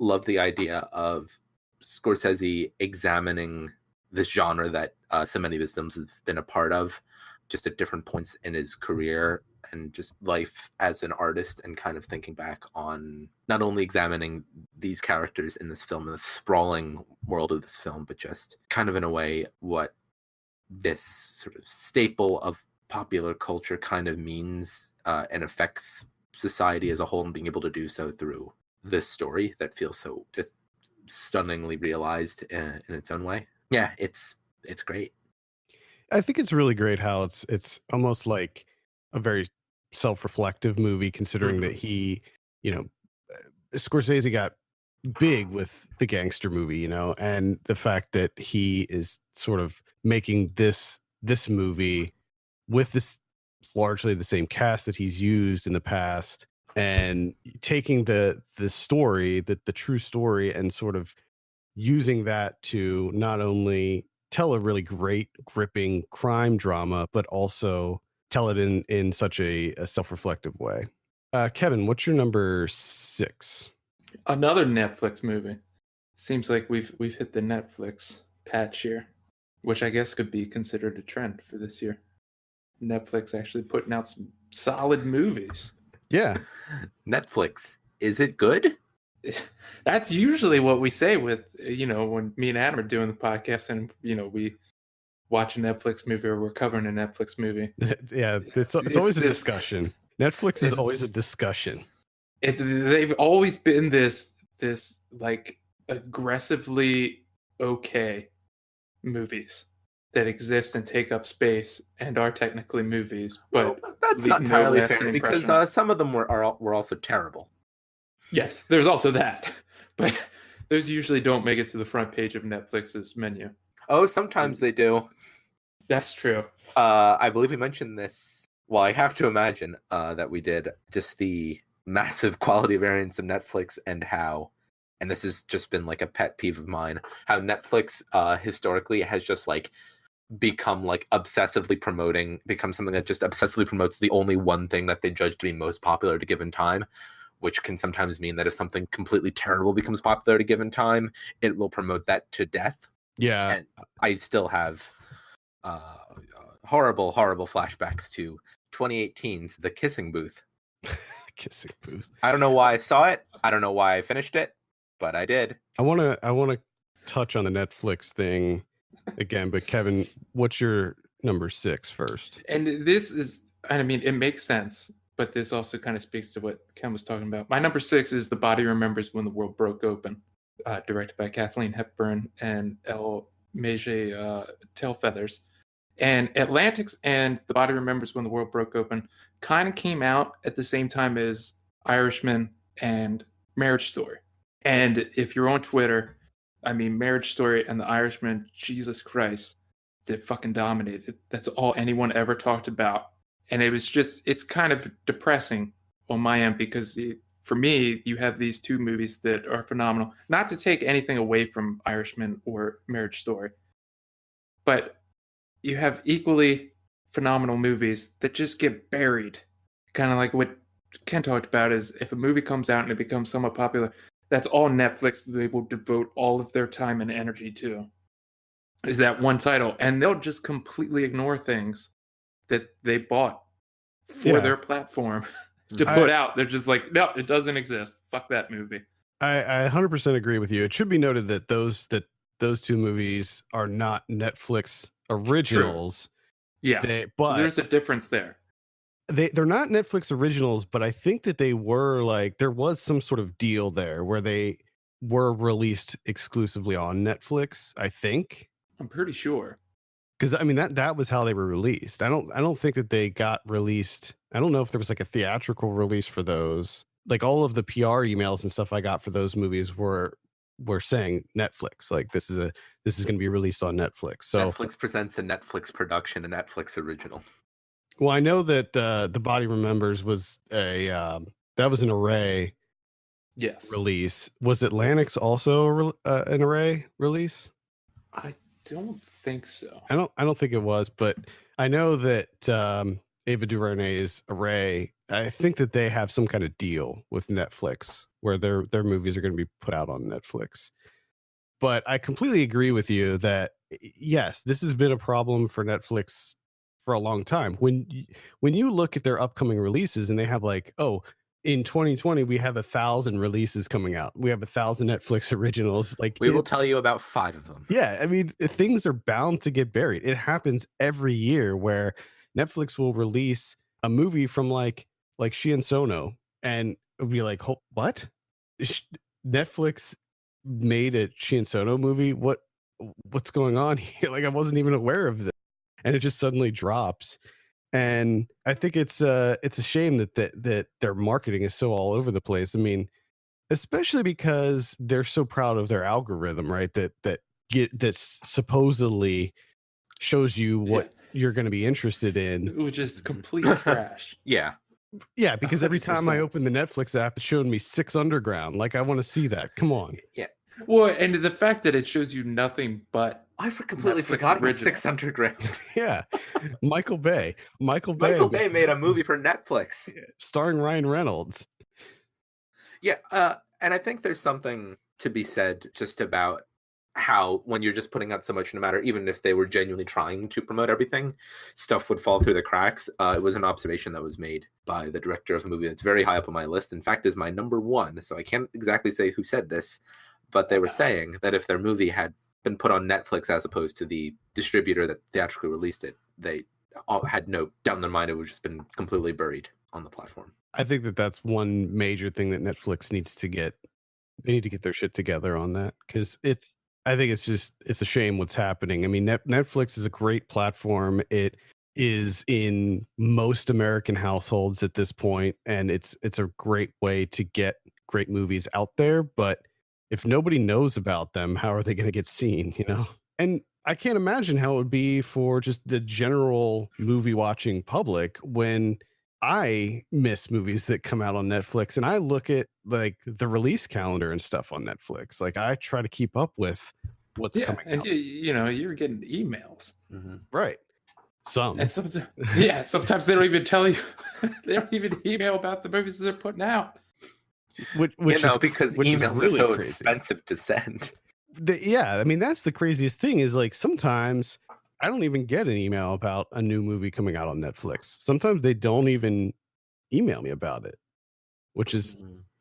love the idea of Scorsese examining this genre that so many of his films have been a part of, just at different points in his career and just life as an artist, and kind of thinking back on not only examining these characters in this film, in the sprawling world of this film, but just kind of in a way what this sort of staple of popular culture kind of means and affects society as a whole, and being able to do so through this story that feels so just stunningly realized in its own way. Yeah, it's great. I think it's really great how it's almost like a very self-reflective movie, considering that Mhm. he, you know, Scorsese got big with the gangster movie, and the fact that he is sort of making this movie with this largely the same cast that he's used in the past, and taking the story, the true story, and sort of using that to not only tell a really great gripping crime drama, but also tell it in such a self-reflective way. Kevin, what's your number 6? Another Netflix movie. Seems like we've hit the Netflix patch here, which I guess could be considered a trend for this year. Netflix actually putting out some solid movies. Yeah. Netflix, is it good? That's usually what we say with when me and Adam are doing the podcast, and we watch a Netflix movie or we're covering a Netflix movie. Yeah, it's always a discussion. Netflix is always a discussion. They've always been this like aggressively okay movies that exist and take up space and are technically movies, but Well, that's leave not no entirely lasting fair because impression. some of them were also terrible. Yes, there's also that, but those usually don't make it to the front page of Netflix's menu. Oh, sometimes they do. That's true. I believe we mentioned this. Well, I have to imagine that we did just the massive quality variance of Netflix and how, and this has just been like a pet peeve of mine, how Netflix historically has just like become like become something that just obsessively promotes the only one thing that they judge to be most popular at a given time, which can sometimes mean that if something completely terrible becomes popular at a given time, it will promote that to death. Yeah. And I still have horrible flashbacks to 2018's The Kissing Booth. Kissing Booth. I don't know why I saw it. I don't know why I finished it, but I did. I want to touch on the Netflix thing again, but Kevin, what's your number 6 first? And this is, I mean, it makes sense, but this also kind of speaks to what Ken was talking about. My number 6 is The Body Remembers When the World Broke Open, directed by Kathleen Hepburn and Elle Meige Tailfeathers. And Atlantics and The Body Remembers When the World Broke Open kind of came out at the same time as Irishman and Marriage Story. And if you're on Twitter, I mean, Marriage Story and The Irishman, Jesus Christ, they fucking dominated. That's all anyone ever talked about. And it's kind of depressing on my end because for me, you have these two movies that are phenomenal. Not to take anything away from Irishman or Marriage Story, but you have equally phenomenal movies that just get buried. Kind of like what Ken talked about is if a movie comes out and it becomes somewhat popular, that's all Netflix they will devote all of their time and energy to. Is that one title, and they'll just completely ignore things that they bought for their platform to put out. They're just like, no, it doesn't exist. Fuck that movie. I 100% agree with you. It should be noted that those two movies are not Netflix originals. True. Yeah, so there's a difference there. They're not Netflix originals, but I think that they were like there was some sort of deal there where they were released exclusively on Netflix. I think. I'm pretty sure. Because I mean that was how they were released. I don't think that they got released. I don't know if there was like a theatrical release for those. Like all of the PR emails and stuff I got for those movies were saying Netflix. Like this is going to be released on Netflix. So Netflix presents a Netflix production, a Netflix original. Well, I know that The Body Remembers was that was an Array release. Was Atlantics also an Array release? I don't think so. I don't think it was, but I know that Ava DuVernay's Array. I think that they have some kind of deal with Netflix where their movies are going to be put out on Netflix. But I completely agree with you that yes, this has been a problem for Netflix for a long time. When you look at their upcoming releases and they have like, oh, in 2020 we have 1,000 releases coming out. We have 1,000 Netflix originals. Like we will tell you about 5 of them. Yeah, I mean things are bound to get buried. It happens every year where Netflix will release a movie from like Shien Sono and it'll be like, what? Netflix made a Shien Sono movie? What's going on here? Like I wasn't even aware of this. and it just suddenly drops. And I think it's a shame that their marketing is so all over the place. I mean, especially because they're so proud of their algorithm, right? That supposedly shows you what you're going to be interested in. Which is complete trash. Yeah. Yeah, because every time I 100%. open the Netflix app, it's showing me 6 Underground. Like, I want to see that. Come on. Yeah. Well, and the fact that it shows you nothing but I completely Netflix forgot about original. 6 Underground. Yeah. Michael Bay. Michael Bay made a movie for Netflix. starring Ryan Reynolds. Yeah, and I think there's something to be said just about how when you're just putting out so much, no matter even if they were genuinely trying to promote everything, stuff would fall through the cracks. It was an observation that was made by the director of a movie that's very high up on my list. In fact, is my number 1. So I can't exactly say who said this, but they were saying that if their movie had been put on Netflix as opposed to the distributor that theatrically released it, they all had no doubt in their mind it would have just been completely buried on the platform. I think that's one major thing that Netflix needs to get. They need to get their shit together on that, because I think it's a shame what's happening. I mean, Netflix is a great platform. It is in most American households at this point, and it's a great way to get great movies out there. But if nobody knows about them, how are they going to get seen? You know, and I can't imagine how it would be for just the general movie watching public when I miss movies that come out on Netflix, and I look at like the release calendar and stuff on Netflix. Like, I try to keep up with what's coming and out. you're getting emails, Right? Some. and sometimes they don't even tell you. They don't even email about the movies they're putting out. Which because emails are so expensive to send. Yeah, I mean, that's the craziest thing is, like, sometimes I don't even get an email about a new movie coming out on Netflix. Sometimes they don't even email me about it, which is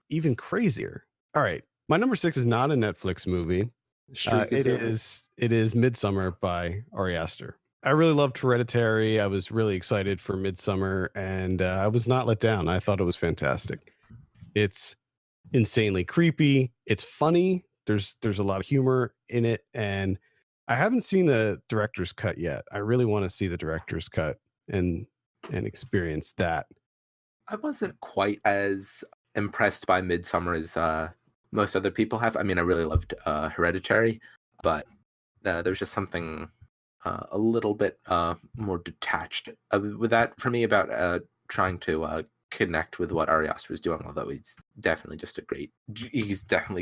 even crazier. All right, my number 6 is not a Netflix movie. It is Midsummer by Ari Aster. I really loved Hereditary. I was really excited for Midsummer, and I was not let down. I thought it was fantastic. It's insanely creepy. It's funny. There's a lot of humor in it, and I haven't seen the director's cut yet. I really want to see the director's cut and experience that. I wasn't quite as impressed by Midsummer as most other people have. I mean, I really loved Hereditary, but there's just something a little bit more detached with that for me about trying to connect with what Ari Aster was doing, although he's definitely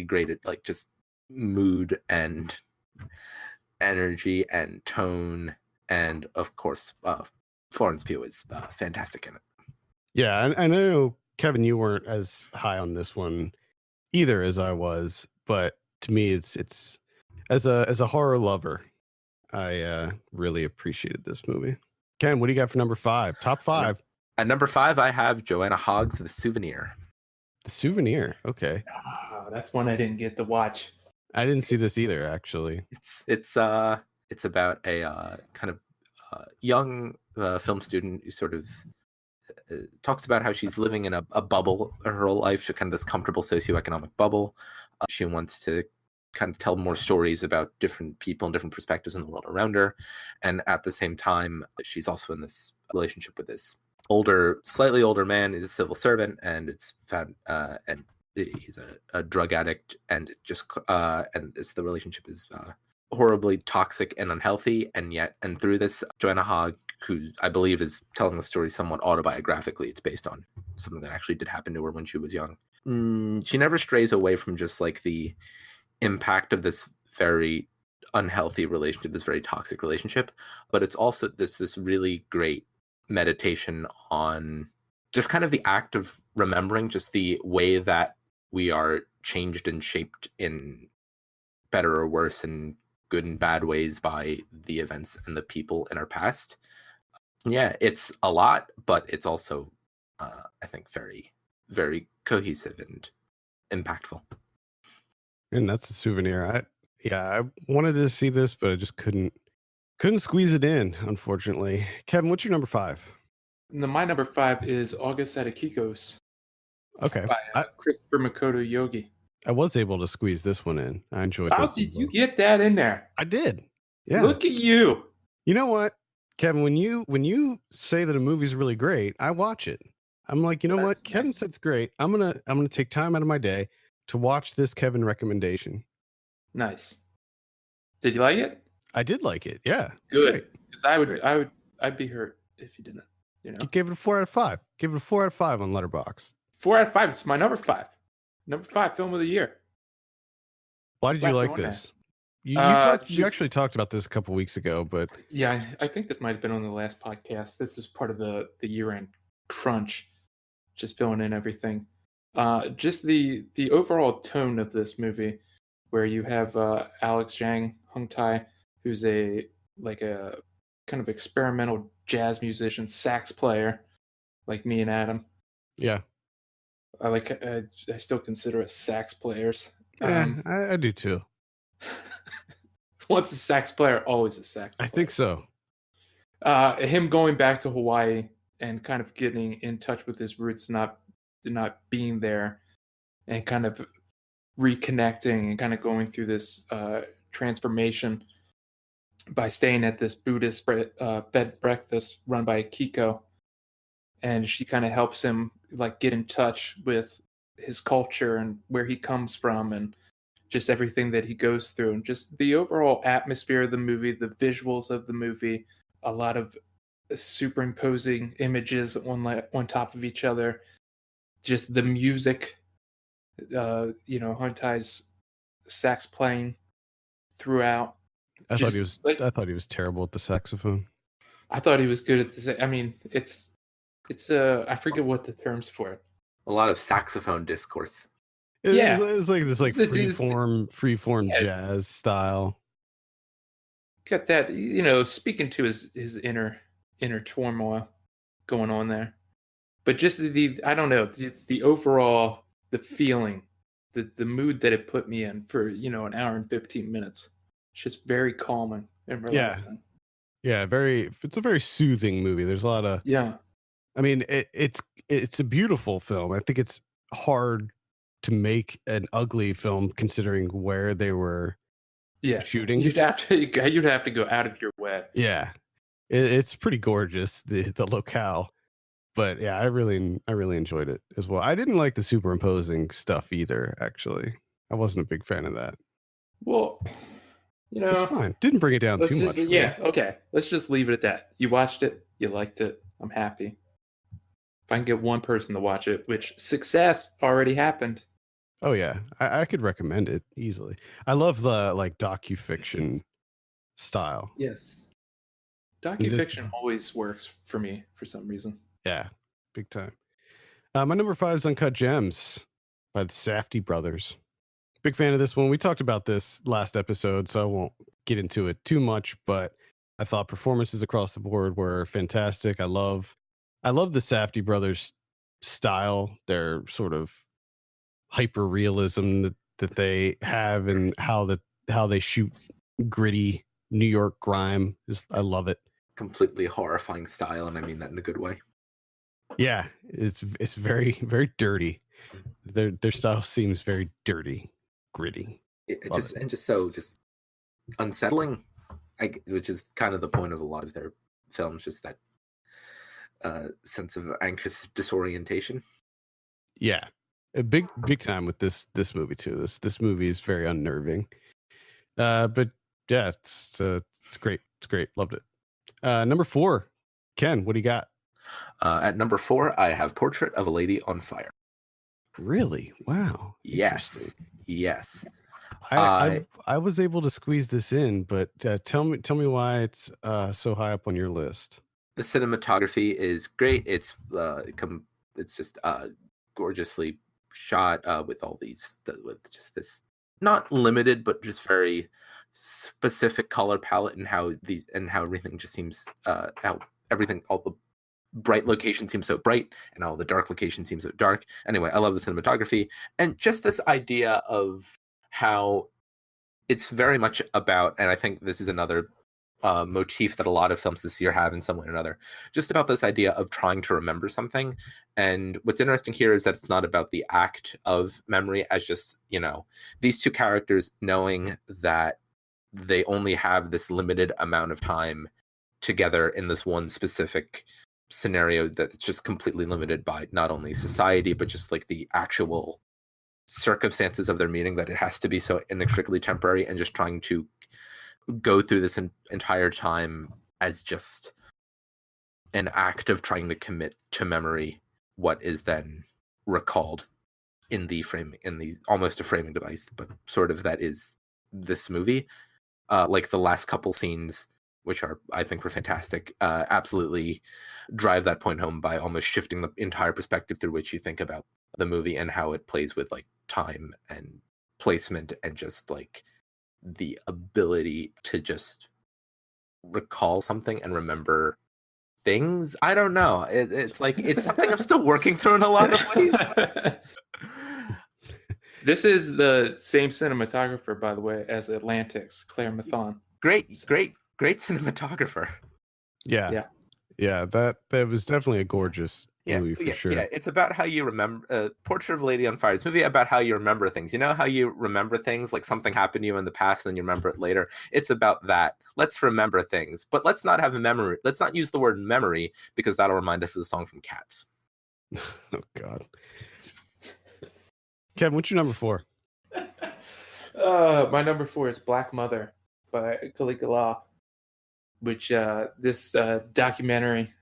great at like just mood and energy and tone, and of course Florence Pugh is fantastic in it. Yeah, and I know, Kevin, you weren't as high on this one either as I was, but to me it's as a horror lover, I really appreciated this movie. Ken, what do you got for number 5? Top 5. At number 5, I have Joanna Hogg's The Souvenir. The Souvenir. Okay. Oh, that's one I didn't get to watch. I didn't see this either, actually. It's about a kind of young film student who sort of talks about how she's living in a bubble her whole life. She kind of this comfortable socioeconomic bubble. She wants to kind of tell more stories about different people and different perspectives in the world around her. And at the same time, she's also in this relationship with this slightly older man. He's a civil servant, and it's found and he's a drug addict, and the relationship is horribly toxic and unhealthy. And through this, Joanna Hogg, who I believe is telling the story somewhat autobiographically, it's based on something that actually did happen to her when she was young. She never strays away from just like the impact of this very unhealthy relationship, this very toxic relationship, but it's also this really great meditation on just kind of the act of remembering, just the way that we are changed and shaped in better or worse and good and bad ways by the events and the people in our past. Yeah, it's a lot, but it's also I think very, very cohesive and impactful. And that's a Souvenir. I wanted to see this, but I just couldn't squeeze it in, unfortunately. Kevin, what's your number 5? My number 5 is August at Akiko's. Okay. By Christopher Makoto Yogi. I was able to squeeze this one in. I enjoyed it. How did you get that in there? I did. Yeah. Look at you. You know what? Kevin, when you say that a movie's really great, I watch it. I'm like, you know what? That's Kevin nice. said it's great. I'm gonna take time out of my day to watch this Kevin recommendation. Nice. Did you like it? I did like it. Yeah, it's Good. great. Because Great. I'd be hurt if you didn't. You know, Gave it a 4 out of 5. Give it a 4 out of 5 on Letterboxd. 4 out of 5. It's my number 5. Number 5 film of the year. Why did you Slapped like on there. this? You Just actually talked about this a couple weeks ago, but yeah, I think this might have been on the last podcast. This was part of the year-end crunch, just filling in everything. Just the overall tone of this movie, where you have Alex Zhang Hung Tai, who's a kind of experimental jazz musician, sax player, like me and Adam. yeah, I still consider us sax players. I do too. Once a sax player, always a sax player. I think so. Him going back to Hawaii and kind of getting in touch with his roots, not being there, and kind of reconnecting and kind of going through this transformation by staying at this Buddhist bed breakfast run by Kiko, and she kind of helps him like get in touch with his culture and where he comes from and just everything that he goes through, and just the overall atmosphere of the movie, the visuals of the movie, a lot of superimposing images on top of each other, just the music, Huntai's sax playing throughout. I thought he was Like, terrible at the saxophone. I thought he was good at this. I mean, it's I forget what the terms for it. A lot of saxophone discourse. It's like this It's a- freeform Yeah. jazz style. Got that, speaking to his inner turmoil going on there. But just I don't know, the overall, the feeling, the mood that it put me in for, an hour and 15 minutes. It's just very calming and relaxing. Yeah, it's a very soothing movie. There's a lot of Yeah. I mean, it's a beautiful film. I think it's hard to make an ugly film considering where they were Yeah. shooting. You'd have to go out of your way. Yeah, it's pretty gorgeous, the locale. But yeah, I really enjoyed it as well. I didn't like the superimposing stuff either. Actually, I wasn't a big fan of that. Well, It's fine. Didn't bring it down too much. Yeah, okay. Let's just leave it at that. You watched it, you liked it. I'm happy. If I can get one person to watch it, which success already happened. Oh yeah, I could recommend it easily. I love the like docufiction style. Yes. Docufiction always works for me for some reason. Yeah, big time. My number 5 is Uncut Gems by the Safdie brothers. Big fan of this one. We talked about this last episode, so I won't get into it too much, but I thought performances across the board were fantastic. I love the Safdie brothers style, their sort of hyper realism that they have, and how they shoot gritty New York grime. I love it. Completely horrifying style, and I mean that in a good way. Yeah, it's very, very dirty. Their style seems very dirty, gritty. Just so unsettling, which is kind of the point of a lot of their films, just that sense of anxious disorientation. Yeah, a big time with this movie too. This movie is very unnerving. But yeah, it's great. It's great. Loved it. Number 4, Ken, what do you got? At number 4, I have Portrait of a Lady on Fire. Really? Wow. Yes. I was able to squeeze this in, but tell me why it's so high up on your list. The cinematography is great. It's just gorgeously shot with all these with just this not limited but just very specific color palette, and how everything just seems all the bright locations seem so bright and all the dark locations seem so dark. Anyway, I love the cinematography, and just this idea of how it's very much about, and I think this is another motif that a lot of films this year have in some way or another, just about this idea of trying to remember something. And what's interesting here is that it's not about the act of memory as just, these two characters knowing that they only have this limited amount of time together in this one specific scenario that's just completely limited by not only society but just like the actual circumstances of their meeting, that it has to be so inextricably temporary, and just trying to go through this entire time as just an act of trying to commit to memory what is then recalled in the framing, in the almost a framing device, but sort of that is this movie. Like the last couple scenes, which are, I think, were fantastic, absolutely drive that point home by almost shifting the entire perspective through which you think about the movie and how it plays with like time and placement and just like the ability to just recall something and remember things. I don't know. It's like it's something I'm still working through in a lot of ways. This is the same cinematographer, by the way, as Atlantic's Claire Mathon. Great cinematographer. Yeah. That was definitely a gorgeous movie for sure. Yeah, it's about how you remember. Portrait of a Lady on Fire. It's a movie about how you remember things. You know how you remember things, like something happened to you in the past, and then you remember it later. It's about that. Let's remember things, but let's not have a memory. Let's not use the word memory, because that'll remind us of the song from Cats. Oh God. Kevin, what's your number 4? My number 4 is Black Mother by Caligula, which this documentary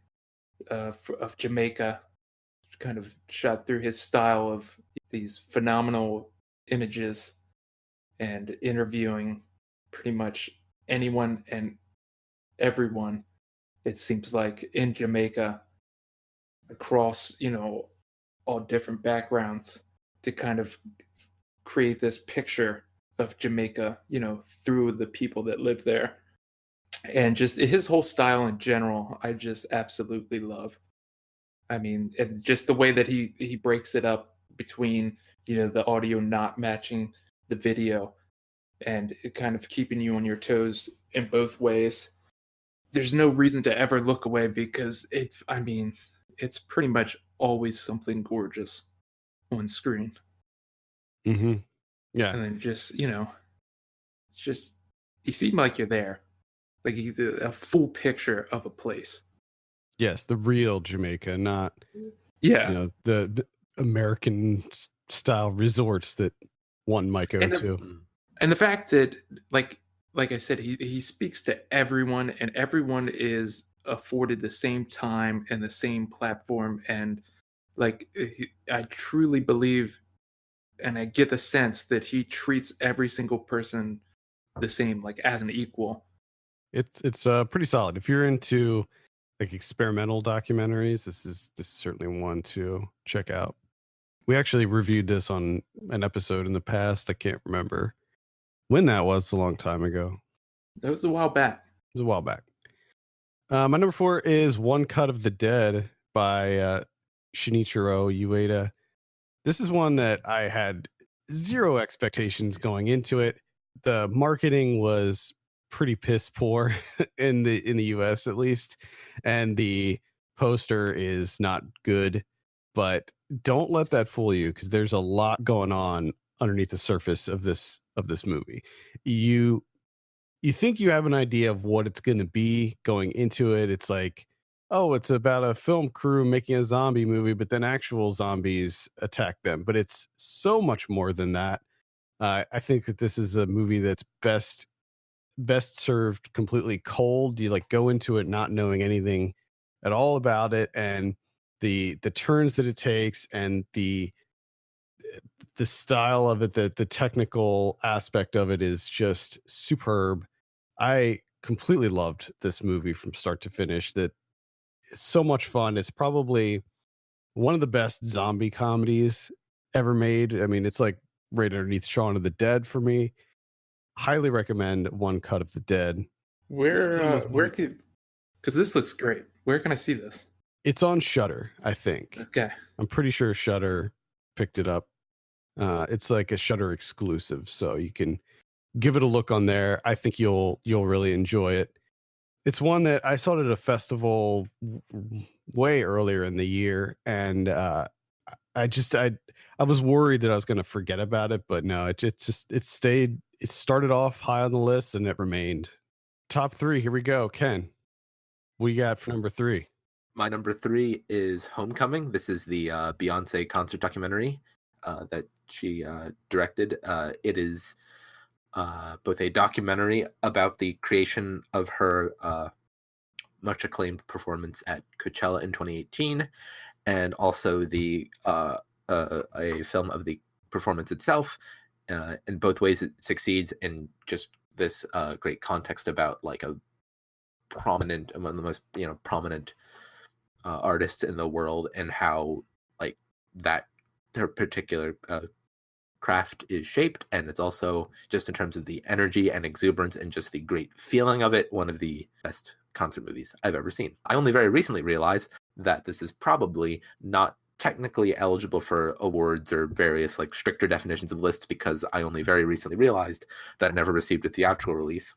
of Jamaica, kind of shot through his style of these phenomenal images and interviewing pretty much anyone and everyone, it seems like, in Jamaica, across, all different backgrounds, to kind of create this picture of Jamaica, through the people that live there. And just his whole style in general, I just absolutely love. I mean, and just the way that he breaks it up between, the audio not matching the video, and it kind of keeping you on your toes in both ways. There's no reason to ever look away, because it's pretty much always something gorgeous on screen. Mm-hmm. Yeah. And then just, it's just, you seem like you're there. Like a full picture of a place. Yes, the real Jamaica, not the American style resorts that one might go to. And the fact that, like I said, he speaks to everyone, and everyone is afforded the same time and the same platform, and I truly believe, and I get the sense that he treats every single person the same, like as an equal. It's pretty solid. If you're into like experimental documentaries, this is certainly one to check out. We actually reviewed this on an episode in the past. I can't remember when that was. A long time ago. That was a while back. It was a while back. My number 4 is One Cut of the Dead by Shinichiro Ueda. This is one that I had zero expectations going into it. The marketing was pretty piss poor in the US, at least, and the poster is not good. But don't let that fool you, because there's a lot going on underneath the surface of this movie. You think you have an idea of what it's going to be going into it. It's like, oh, it's about a film crew making a zombie movie, but then actual zombies attack them. But it's so much more than that. I think that this is a movie that's best served completely cold. You like go into it not knowing anything at all about it, and the turns that it takes, and the style of it, the technical aspect of it is just superb. I completely loved this movie from start to finish. That it's so much fun. It's probably one of the best zombie comedies ever made. I mean, it's like right underneath Shaun of the Dead for me. Highly recommend One Cut of the Dead. Where could, because this looks great. Where can I see this? It's on Shudder, I think. Okay. I'm pretty sure Shudder picked it up. It's like a Shudder exclusive, so you can give it a look on there. I think you'll really enjoy it. It's one that I saw at a festival way earlier in the year, and I was worried that I was going to forget about it, but no, it stayed. It started off high on the list and it remained. Top 3, here we go. Ken. What you got for number 3? My number 3 is Homecoming. This is the Beyonce concert documentary that she directed. It is both a documentary about the creation of her much acclaimed performance at Coachella in 2018, and also the a film of the performance itself. In both ways, it succeeds in just this great context about like a prominent, one of the most prominent artists in the world, and how like that their particular craft is shaped. And it's also, just in terms of the energy and exuberance and just the great feeling of it, one of the best concert movies I've ever seen. I only very recently realized that this is probably not technically eligible for awards or various like stricter definitions of lists, because I only very recently realized that it never received a theatrical release.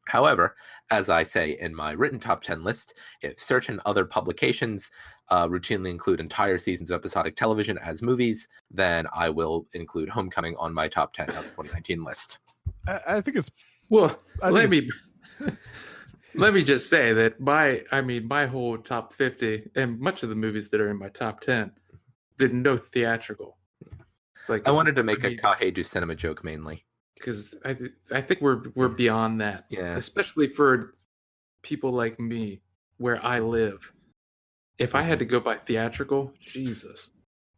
However, as I say in my written top 10 list, if certain other publications routinely include entire seasons of episodic television as movies, then I will include Homecoming on my top 10 of the 2019 list. I think it's Well, let me just say that my whole top 50 and much of the movies that are in my top 10 did no theatrical. Like I wanted to make a Kahe du Cinema joke mainly, because I think we're beyond that. Yeah. Especially for people like me, where I live. If I had to go by theatrical, Jesus,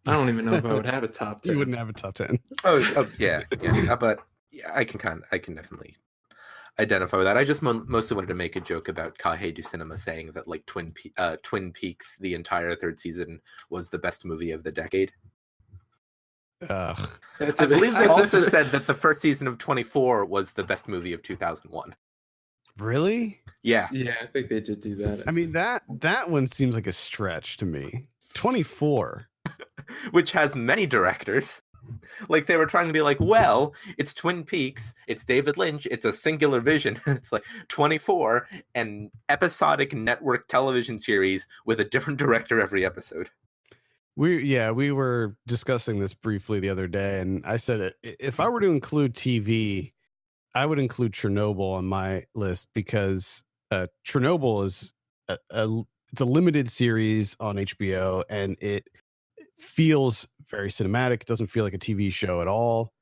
I don't even know if I would have a top 10. You wouldn't have a top 10. Oh yeah. But yeah, I can definitely identify with that. I just mostly wanted to make a joke about Kahe du Cinema saying that like Twin Peaks, the entire third season, was the best movie of the decade. I believe they also said that the first season of 24 was the best movie of 2001. Really? Yeah. Yeah, I think they did do that. I mean, that one seems like a stretch to me. 24. Which has many directors. Like, they were trying to be like, well, it's Twin Peaks, it's David Lynch, it's a singular vision. It's like 24, an episodic network television series with a different director every episode. We were discussing this briefly the other day, and I said if I were to include TV, I would include Chernobyl on my list, because Chernobyl is it's a limited series on HBO, and it feels very cinematic. It doesn't feel like a TV show at all.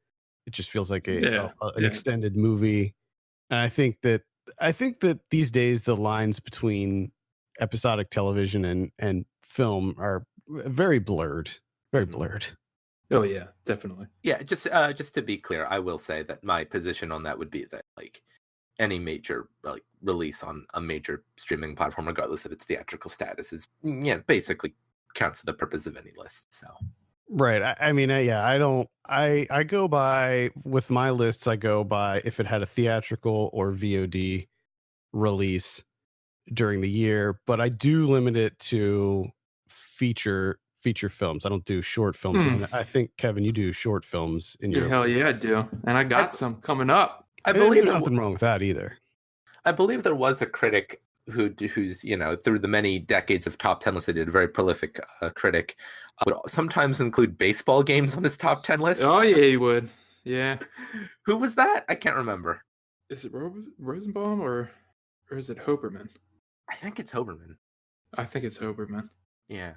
It just feels like an extended movie. And I think that these days the lines between episodic television and film are very blurred. Very blurred. Oh yeah, definitely. Yeah, just to be clear, I will say that my position on that would be that like any major like release on a major streaming platform, regardless of its theatrical status, is basically counts for the purpose of any list. So right. I mean, I go by, with my lists, I go by if it had a theatrical or VOD release during the year, but I do limit it to feature films. I don't do short films. And I think, Kevin, you do short films in your hell yeah, I do. And I got some coming up. I believe there's nothing wrong with that either. I believe there was a critic who's through the many decades of top 10 lists, I did a very prolific critic, would sometimes include baseball games on his top 10 list. Oh yeah, he would. Yeah. Who was that? I can't remember. Is it Rosenbaum or is it Hoberman? I think it's Hoberman. I think it's Hoberman. Yeah.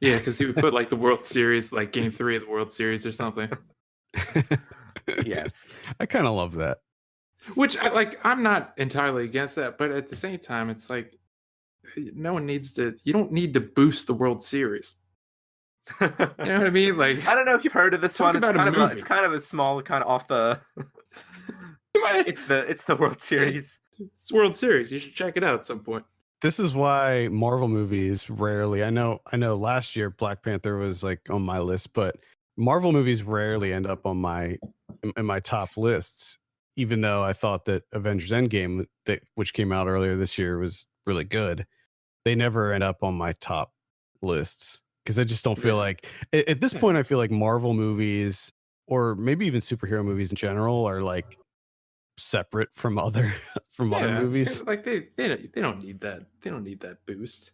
Yeah, because he would put like the World Series, like Game 3 of the World Series or something. Yes. I kind of love that. Which I'm not entirely against that, but at the same time, it's like you don't need to boost the World Series. You know what I mean? Like, I don't know if you've heard of this one. It's kind of a small, kind of off the. It's the World Series. It's World Series. You should check it out at some point. This is why Marvel movies rarely. I know. Last year Black Panther was like on my list, but Marvel movies rarely end up on in my top lists. Even though I thought that Avengers Endgame, which came out earlier this year, was really good, they never end up on my top lists, because I just don't feel like at this point I feel like Marvel movies, or maybe even superhero movies in general, are like separate from other movies. Like they don't need that. They don't need that boost.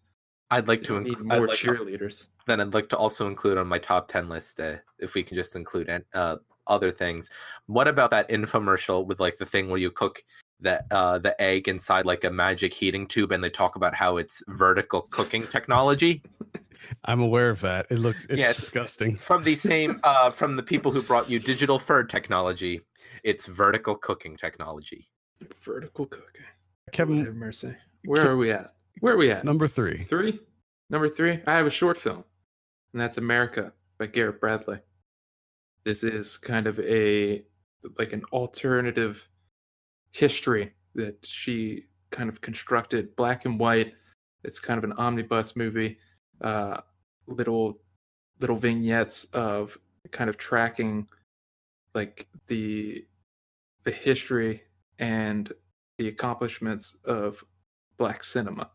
I'd like to include more cheerleaders. Then I'd like to also include on my top 10 list, if we can just include other things. What about that infomercial with like the thing where you cook the egg inside like a magic heating tube, and they talk about how it's vertical cooking technology. I'm aware of that. It's Yes. disgusting. From the people who brought you digital fur technology, it's vertical cooking technology. Vertical cooking. Kevin, Lord have mercy. Where are we at? Where are we at? Number 3. Number 3. I have a short film, and that's America by Garrett Bradley. This is kind of an alternative history that she kind of constructed, black and white. It's kind of an omnibus movie, little vignettes of kind of tracking like the history and the accomplishments of black cinema.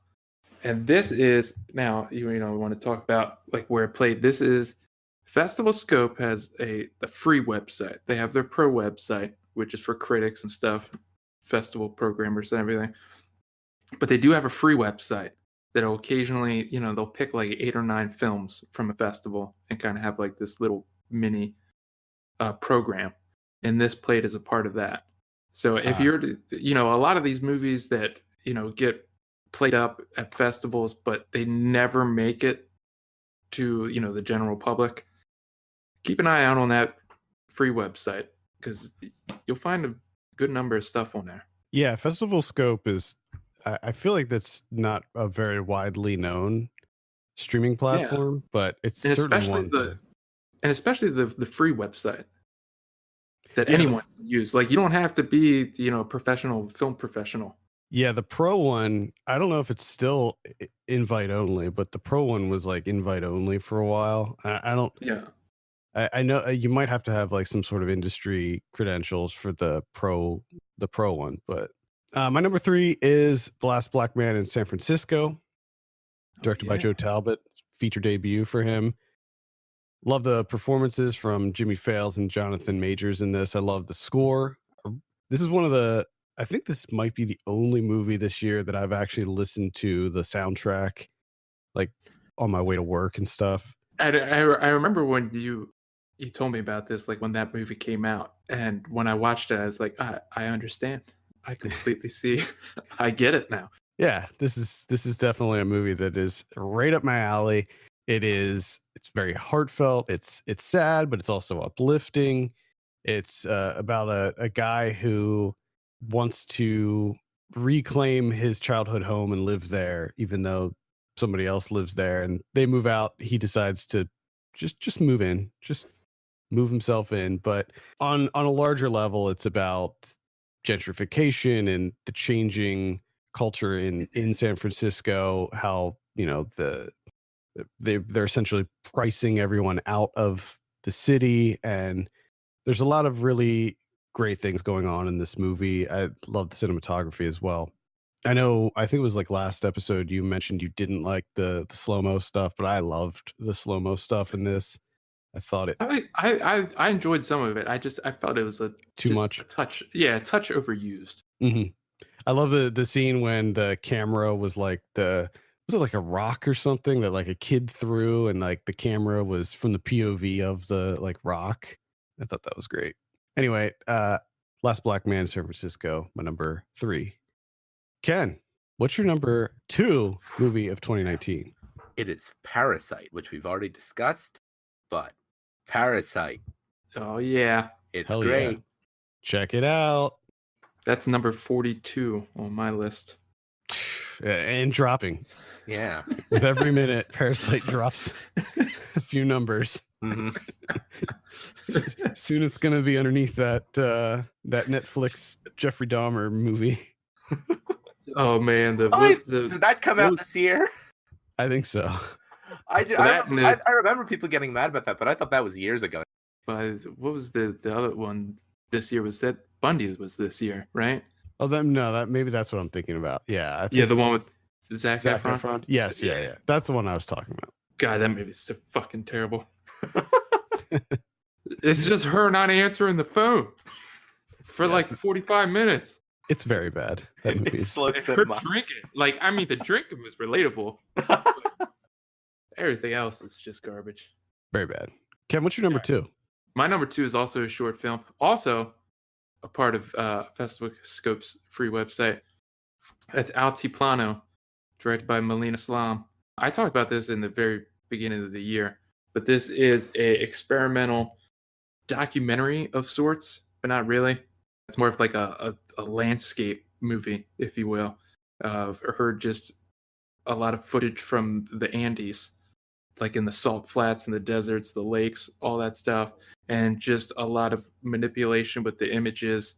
And this is now we want to talk about like where it played. This is Festival Scope has the free website. They have their pro website, which is for critics and stuff, festival programmers and everything. But they do have a free website that'll occasionally, they'll pick like 8 or 9 films from a festival and kind of have like this little mini program. And this played as a part of that. So if you're, a lot of these movies that, get played up at festivals, but they never make it to, the general public, keep an eye out on that free website because you'll find a good number of stuff on there. Yeah, Festival Scope is, I feel like that's not a very widely known streaming platform, but it's certainly one. Especially the free website that anyone can use. Like you don't have to be, a professional film professional. Yeah, the pro one, I don't know if it's still invite only, but the pro one was like invite only for a while. I know you might have to have like some sort of industry credentials for the pro one, but my number 3 is The Last Black Man in San Francisco, directed by Joe Talbot, feature debut for him. Love the performances from Jimmy Fails and Jonathan Majors in this. I love the score. This is I think this might be the only movie this year that I've actually listened to the soundtrack, like on my way to work and stuff. I remember when you told me about this, like when that movie came out, and when I watched it, I was like, I understand. I completely see. I get it now. Yeah, this is definitely a movie that is right up my alley. It's very heartfelt. It's sad, but it's also uplifting. It's about a guy who wants to reclaim his childhood home and live there, even though somebody else lives there. And they move out. He decides to just move in, just move himself in. But on a larger level, it's about gentrification and the changing culture in San Francisco, how they're essentially pricing everyone out of the city, and there's a lot of really great things going on in this movie. I love the cinematography as well. I think it was like last episode you mentioned you didn't like the slow-mo stuff, but I loved the slow-mo stuff in this. I thought it I enjoyed some of it. I felt it was too much. A touch overused. Mm-hmm. I love the scene when the camera was like was it like a rock or something that like a kid threw, and like the camera was from the POV of the like rock. I thought that was great. Anyway, Last Black Man in San Francisco, my number 3. Ken, what's your number 2 movie of 2019? It is Parasite, which we've already discussed, but Parasite. Oh yeah, it's Hell great. Yeah. Check it out. That's number 42 on my list. And dropping. Yeah. With every minute, Parasite drops a few numbers. Mm-hmm. Soon it's going to be underneath that Netflix Jeffrey Dahmer movie. Oh man, did that come out this year? I think so. I remember people getting mad about that, but I thought that was years ago. But what was the other one this year? Was that Bundy was this year, right? Oh, maybe that's what I'm thinking about. Yeah. The one with Zac Efron? Yes, yeah. That's the one I was talking about. God, that movie's so fucking terrible. It's just her not answering the phone for like 45 minutes. It's very bad. That movie is her drinking. Like, I mean, the drinking was relatable. Everything else is just garbage. Very bad. Kevin, what's your number 2? My number 2 is also a short film. Also, a part of Festival Scope's free website. That's Altiplano, directed by Melina Salaam. I talked about this in the very beginning of the year, but this is a experimental documentary of sorts, but not really. It's more of like a landscape movie, if you will. Heard just a lot of footage from the Andes, like in the salt flats and the deserts, the lakes, all that stuff, and just a lot of manipulation with the images,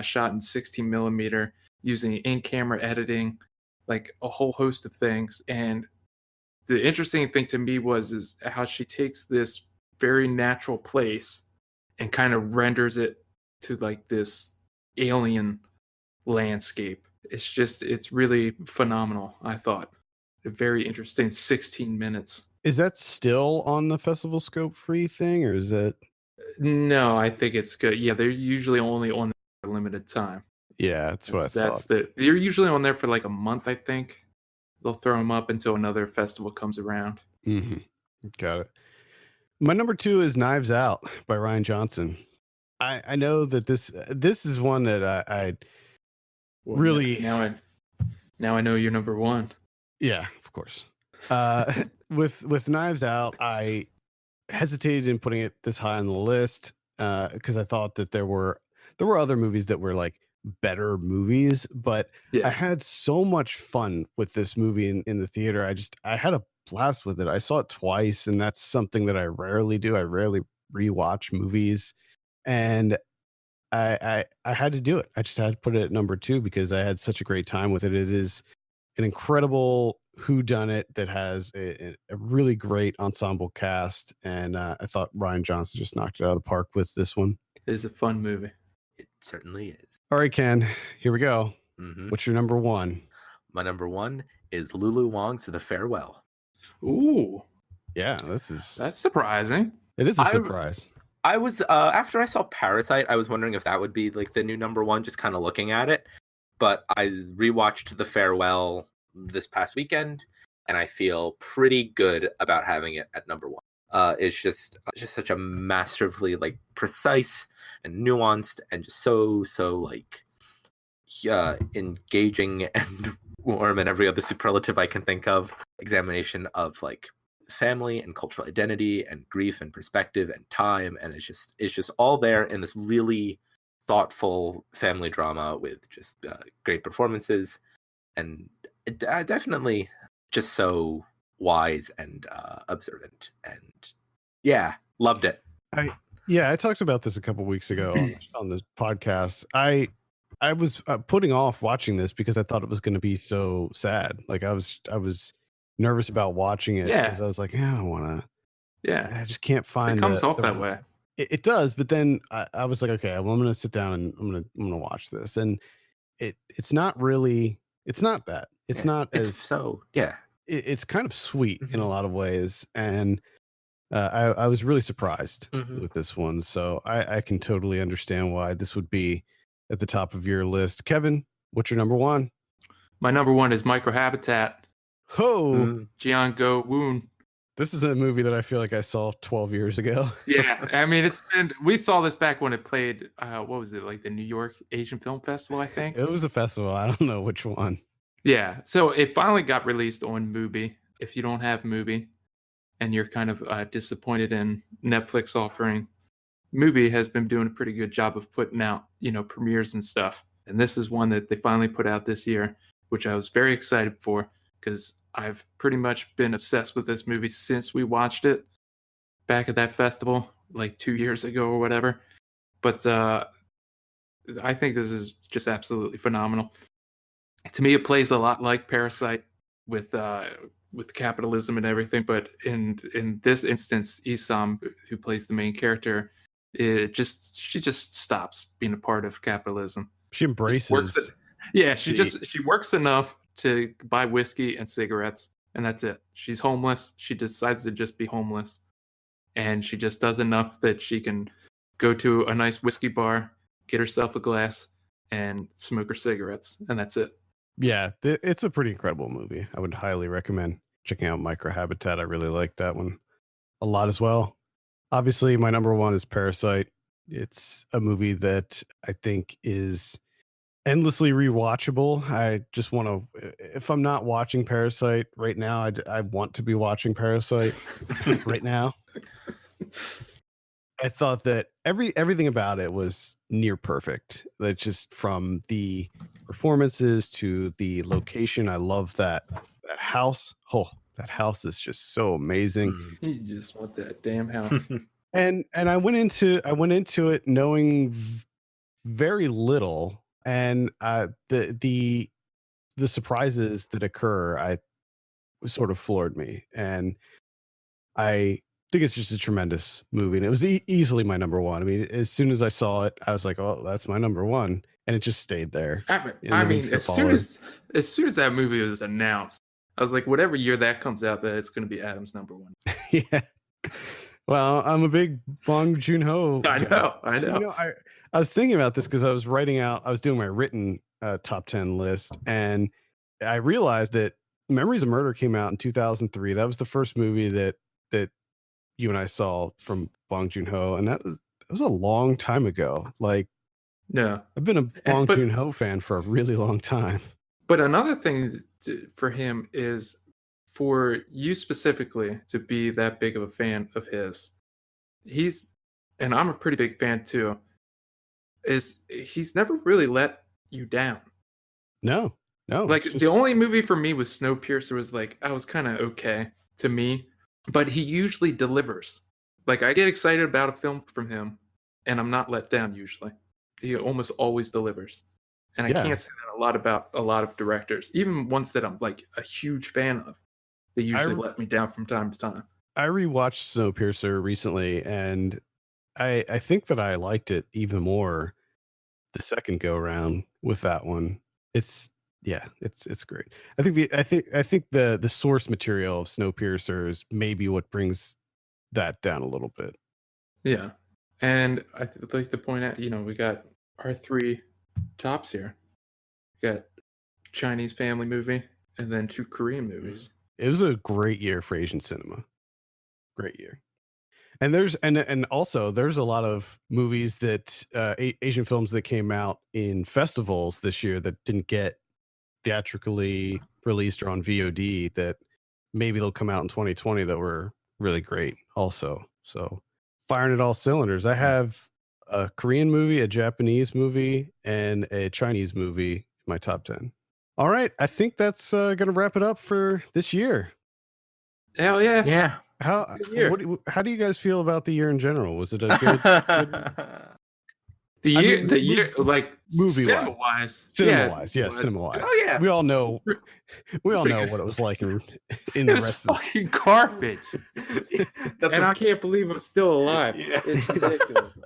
shot in 16 millimeter, using in-camera editing, like a whole host of things. And the interesting thing to me is how she takes this very natural place and kind of renders it to like this alien landscape. It's really phenomenal. I thought a very interesting 16 minutes. Is that still on the Festival Scope free thing, or is it? No, I think it's good. Yeah, they're usually only on for a limited time. Yeah, that's what I thought. They're usually on there for like a month, I think. They'll throw them up until another festival comes around. Mm-hmm. Got it. My number 2 is Knives Out by Rian Johnson. I know that this is one that I Well, really now I know you're number 1. Yeah, of course. With Knives Out, I hesitated in putting it this high on the list because I thought that there were other movies that were like better movies, but I had so much fun with this movie in the theater. I had a blast with it. I saw it twice, and that's something that I rarely do. I rarely rewatch movies, and I had to do it. I just had to put it at number 2 because I had such a great time with it. It is an incredible whodunit that has a really great ensemble cast, and I thought Rian Johnson just knocked it out of the park with this one. It is a fun movie. It certainly is. All right, Ken, here we go. Mm-hmm. What's your number 1? My number 1 is Lulu Wang's The Farewell. Ooh, yeah, that's surprising. It is a surprise. I was after I saw Parasite, I was wondering if that would be like the new number 1, just kind of looking at it. But I rewatched The Farewell this past weekend, and I feel pretty good about having it at number 1. It's just such a masterfully like precise and nuanced and just so like engaging and warm and every other superlative I can think of examination of like family and cultural identity and grief and perspective and time, and it's just all there in this really thoughtful family drama with just great performances, and definitely just so wise and observant, and yeah, loved it. I talked about this a couple weeks ago on the podcast. I was putting off watching this because I thought it was going to be so sad. Like I was nervous about watching it because I was like, I don't want to. Yeah, I just can't find. It comes off that way. It does, but then I was like, okay, well, I'm going to sit down and I'm gonna watch this, and it's not really. It's not that. It's not as so. Yeah, it's kind of sweet in a lot of ways, and I was really surprised with this one. So I can totally understand why this would be at the top of your list. Kevin, what's your number 1? My number 1 is Microhabitat. Jian Go Woon. This is a movie that I feel like I saw 12 years ago. Yeah, I mean, we saw this back when it played, what was it, like the New York Asian Film Festival, I think? It was a festival. I don't know which one. Yeah, so it finally got released on Mubi. If you don't have Mubi and you're kind of disappointed in Netflix offering, Mubi has been doing a pretty good job of putting out, premieres and stuff. And this is one that they finally put out this year, which I was very excited for because I've pretty much been obsessed with this movie since we watched it back at that festival like 2 years ago or whatever. But I think this is just absolutely phenomenal. To me, it plays a lot like Parasite with capitalism and everything. But in this instance, Isam, who plays the main character, she just stops being a part of capitalism. She embraces. She works enough to buy whiskey and cigarettes, and that's it. She's homeless. She decides to just be homeless, and she just does enough that she can go to a nice whiskey bar, get herself a glass, and smoke her cigarettes, and that's it. Yeah, it's a pretty incredible movie. I would highly recommend checking out Microhabitat. I really like that one a lot as well. Obviously, my number 1 is Parasite. It's a movie that I think is endlessly rewatchable. I just want to, if I'm not watching Parasite right now, I want to be watching Parasite right now. I thought that everything about it was near perfect. Like just from the performances to the location. I love that house. Oh, that house is just so amazing. You just want that damn house. And I went into it knowing very little, and the surprises that occur, I sort of floored me, and I think it's just a tremendous movie, and it was easily my number one. I mean, as soon as I saw it, I was like, "Oh, that's my number one," and it just stayed there. I mean, as soon as that movie was announced, I was like, whatever year that comes out, that it's going to be Adam's number one. Yeah. Well, I'm a big Bong Joon-ho I know. You know, I was thinking about this because I was doing my written top 10 list, and I realized that Memories of Murder came out in 2003. That was the first movie that you and I saw from Bong Joon-ho, and that was a long time ago. Like, yeah, I've been a Bong Joon-ho fan for a really long time. But another thing for him is for you specifically to be that big of a fan of his. And I'm a pretty big fan too, is he's never really let you down. No. Like the only movie for me was Snowpiercer was like, I was kind of okay to me, but he usually delivers. Like I get excited about a film from him and I'm not let down usually. He almost always delivers. And I can't say that a lot about a lot of directors, even ones that I'm like a huge fan of. They usually let me down from time to time. I rewatched Snowpiercer recently, and I think that I liked it even more the second go around with that one. It's great. I think the source material of Snowpiercer is maybe what brings that down a little bit. Yeah, and I'd like to point out, we got our three tops here. We got Chinese family movie and then 2 Korean movies. It was a great year for Asian cinema. Great year. And also there's a lot of movies that Asian films that came out in festivals this year that didn't get theatrically released or on VOD that maybe they'll come out in 2020 that were really great also. So firing at all cylinders. I have a Korean movie, a Japanese movie, and a Chinese movie in my top 10. All right. I think that's going to wrap it up for this year. Hell yeah. Yeah. How do you guys feel about the year in general? Was it a good the year like movie wise? Cinema wise. Oh yeah. We all know what it was like in the rest of fucking garbage. And I can't believe I'm still alive. Yeah. It's ridiculous.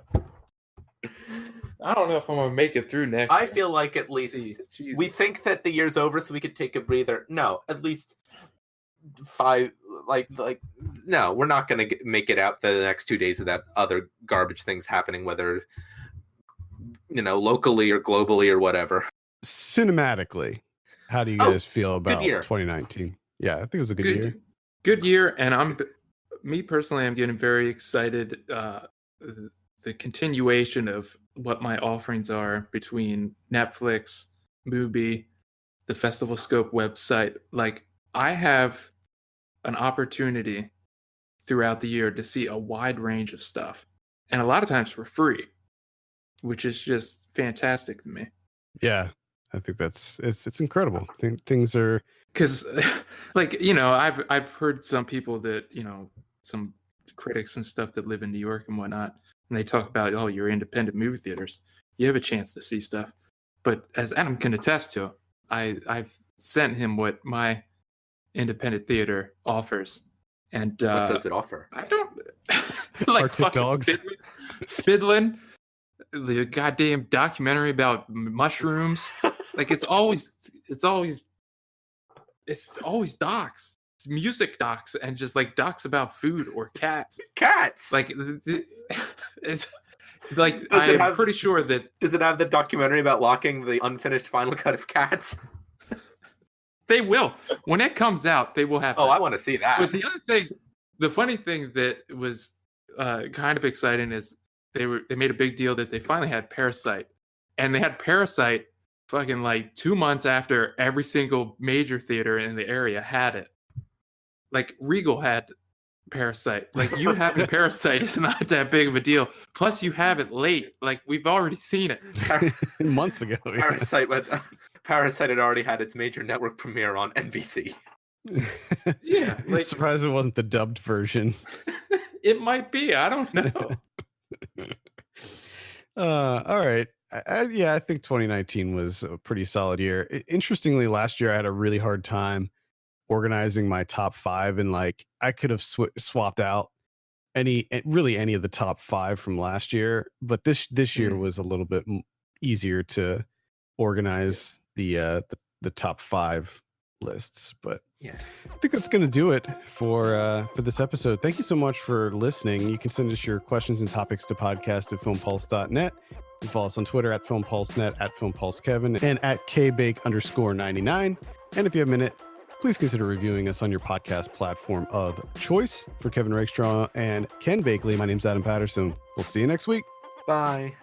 I don't know if I'm gonna make it through next year. I feel like at least we think that the year's over so we could take a breather. No, at least 5 like no, we're not going to make it out the next 2 days without other garbage things happening, whether locally or globally or whatever. Cinematically, how do you guys feel about 2019? Yeah, I think it was a good year. Good year, and I'm getting very excited. The continuation of what my offerings are between Netflix, Mubi, the Festival Scope website. Like I have an opportunity throughout the year to see a wide range of stuff, and a lot of times for free, which is just fantastic to me. Yeah, I think it's incredible. I think things are because I've heard some people that some critics and stuff that live in New York and whatnot, and they talk about your independent movie theaters, you have a chance to see stuff, but as Adam can attest to, I've sent him what my independent theater offers, and what does it offer? I don't like Arctic dogs, fiddling, the goddamn documentary about mushrooms. Like it's always docs. It's music docs and just like docs about food or cats. Like it's like I'm pretty sure that. Does it have the documentary about locking the unfinished final cut of Cats? They will. When it comes out, they will have. Oh, I want to see that. But the funny thing that was kind of exciting is they made a big deal that they finally had Parasite, and they had Parasite fucking like 2 months after every single major theater in the area had it. Like Regal had Parasite. Like you having Parasite is not that big of a deal. Plus you have it late. Like we've already seen it. Months ago. Yeah. Parasite had already had its major network premiere on NBC. Yeah, like Surprised it wasn't the dubbed version. it might be. I don't know. All right. I think 2019 was a pretty solid year. Interestingly, last year I had a really hard time organizing my top 5, and like I could have swapped out any of the top 5 from last year, but this year was a little bit easier to organize the top 5 lists. But yeah, I think that's going to do it for this episode. Thank you so much for listening. You can send us your questions and topics to podcast@filmpulse.net. You can follow us on Twitter @filmpulsenet, @filmpulsekevin, and @kbake_99. And if you have a minute, please consider reviewing us on your podcast platform of choice. For Kevin Rakestraw and Ken Bakley, my name's Adam Patterson. We'll see you next week. bye.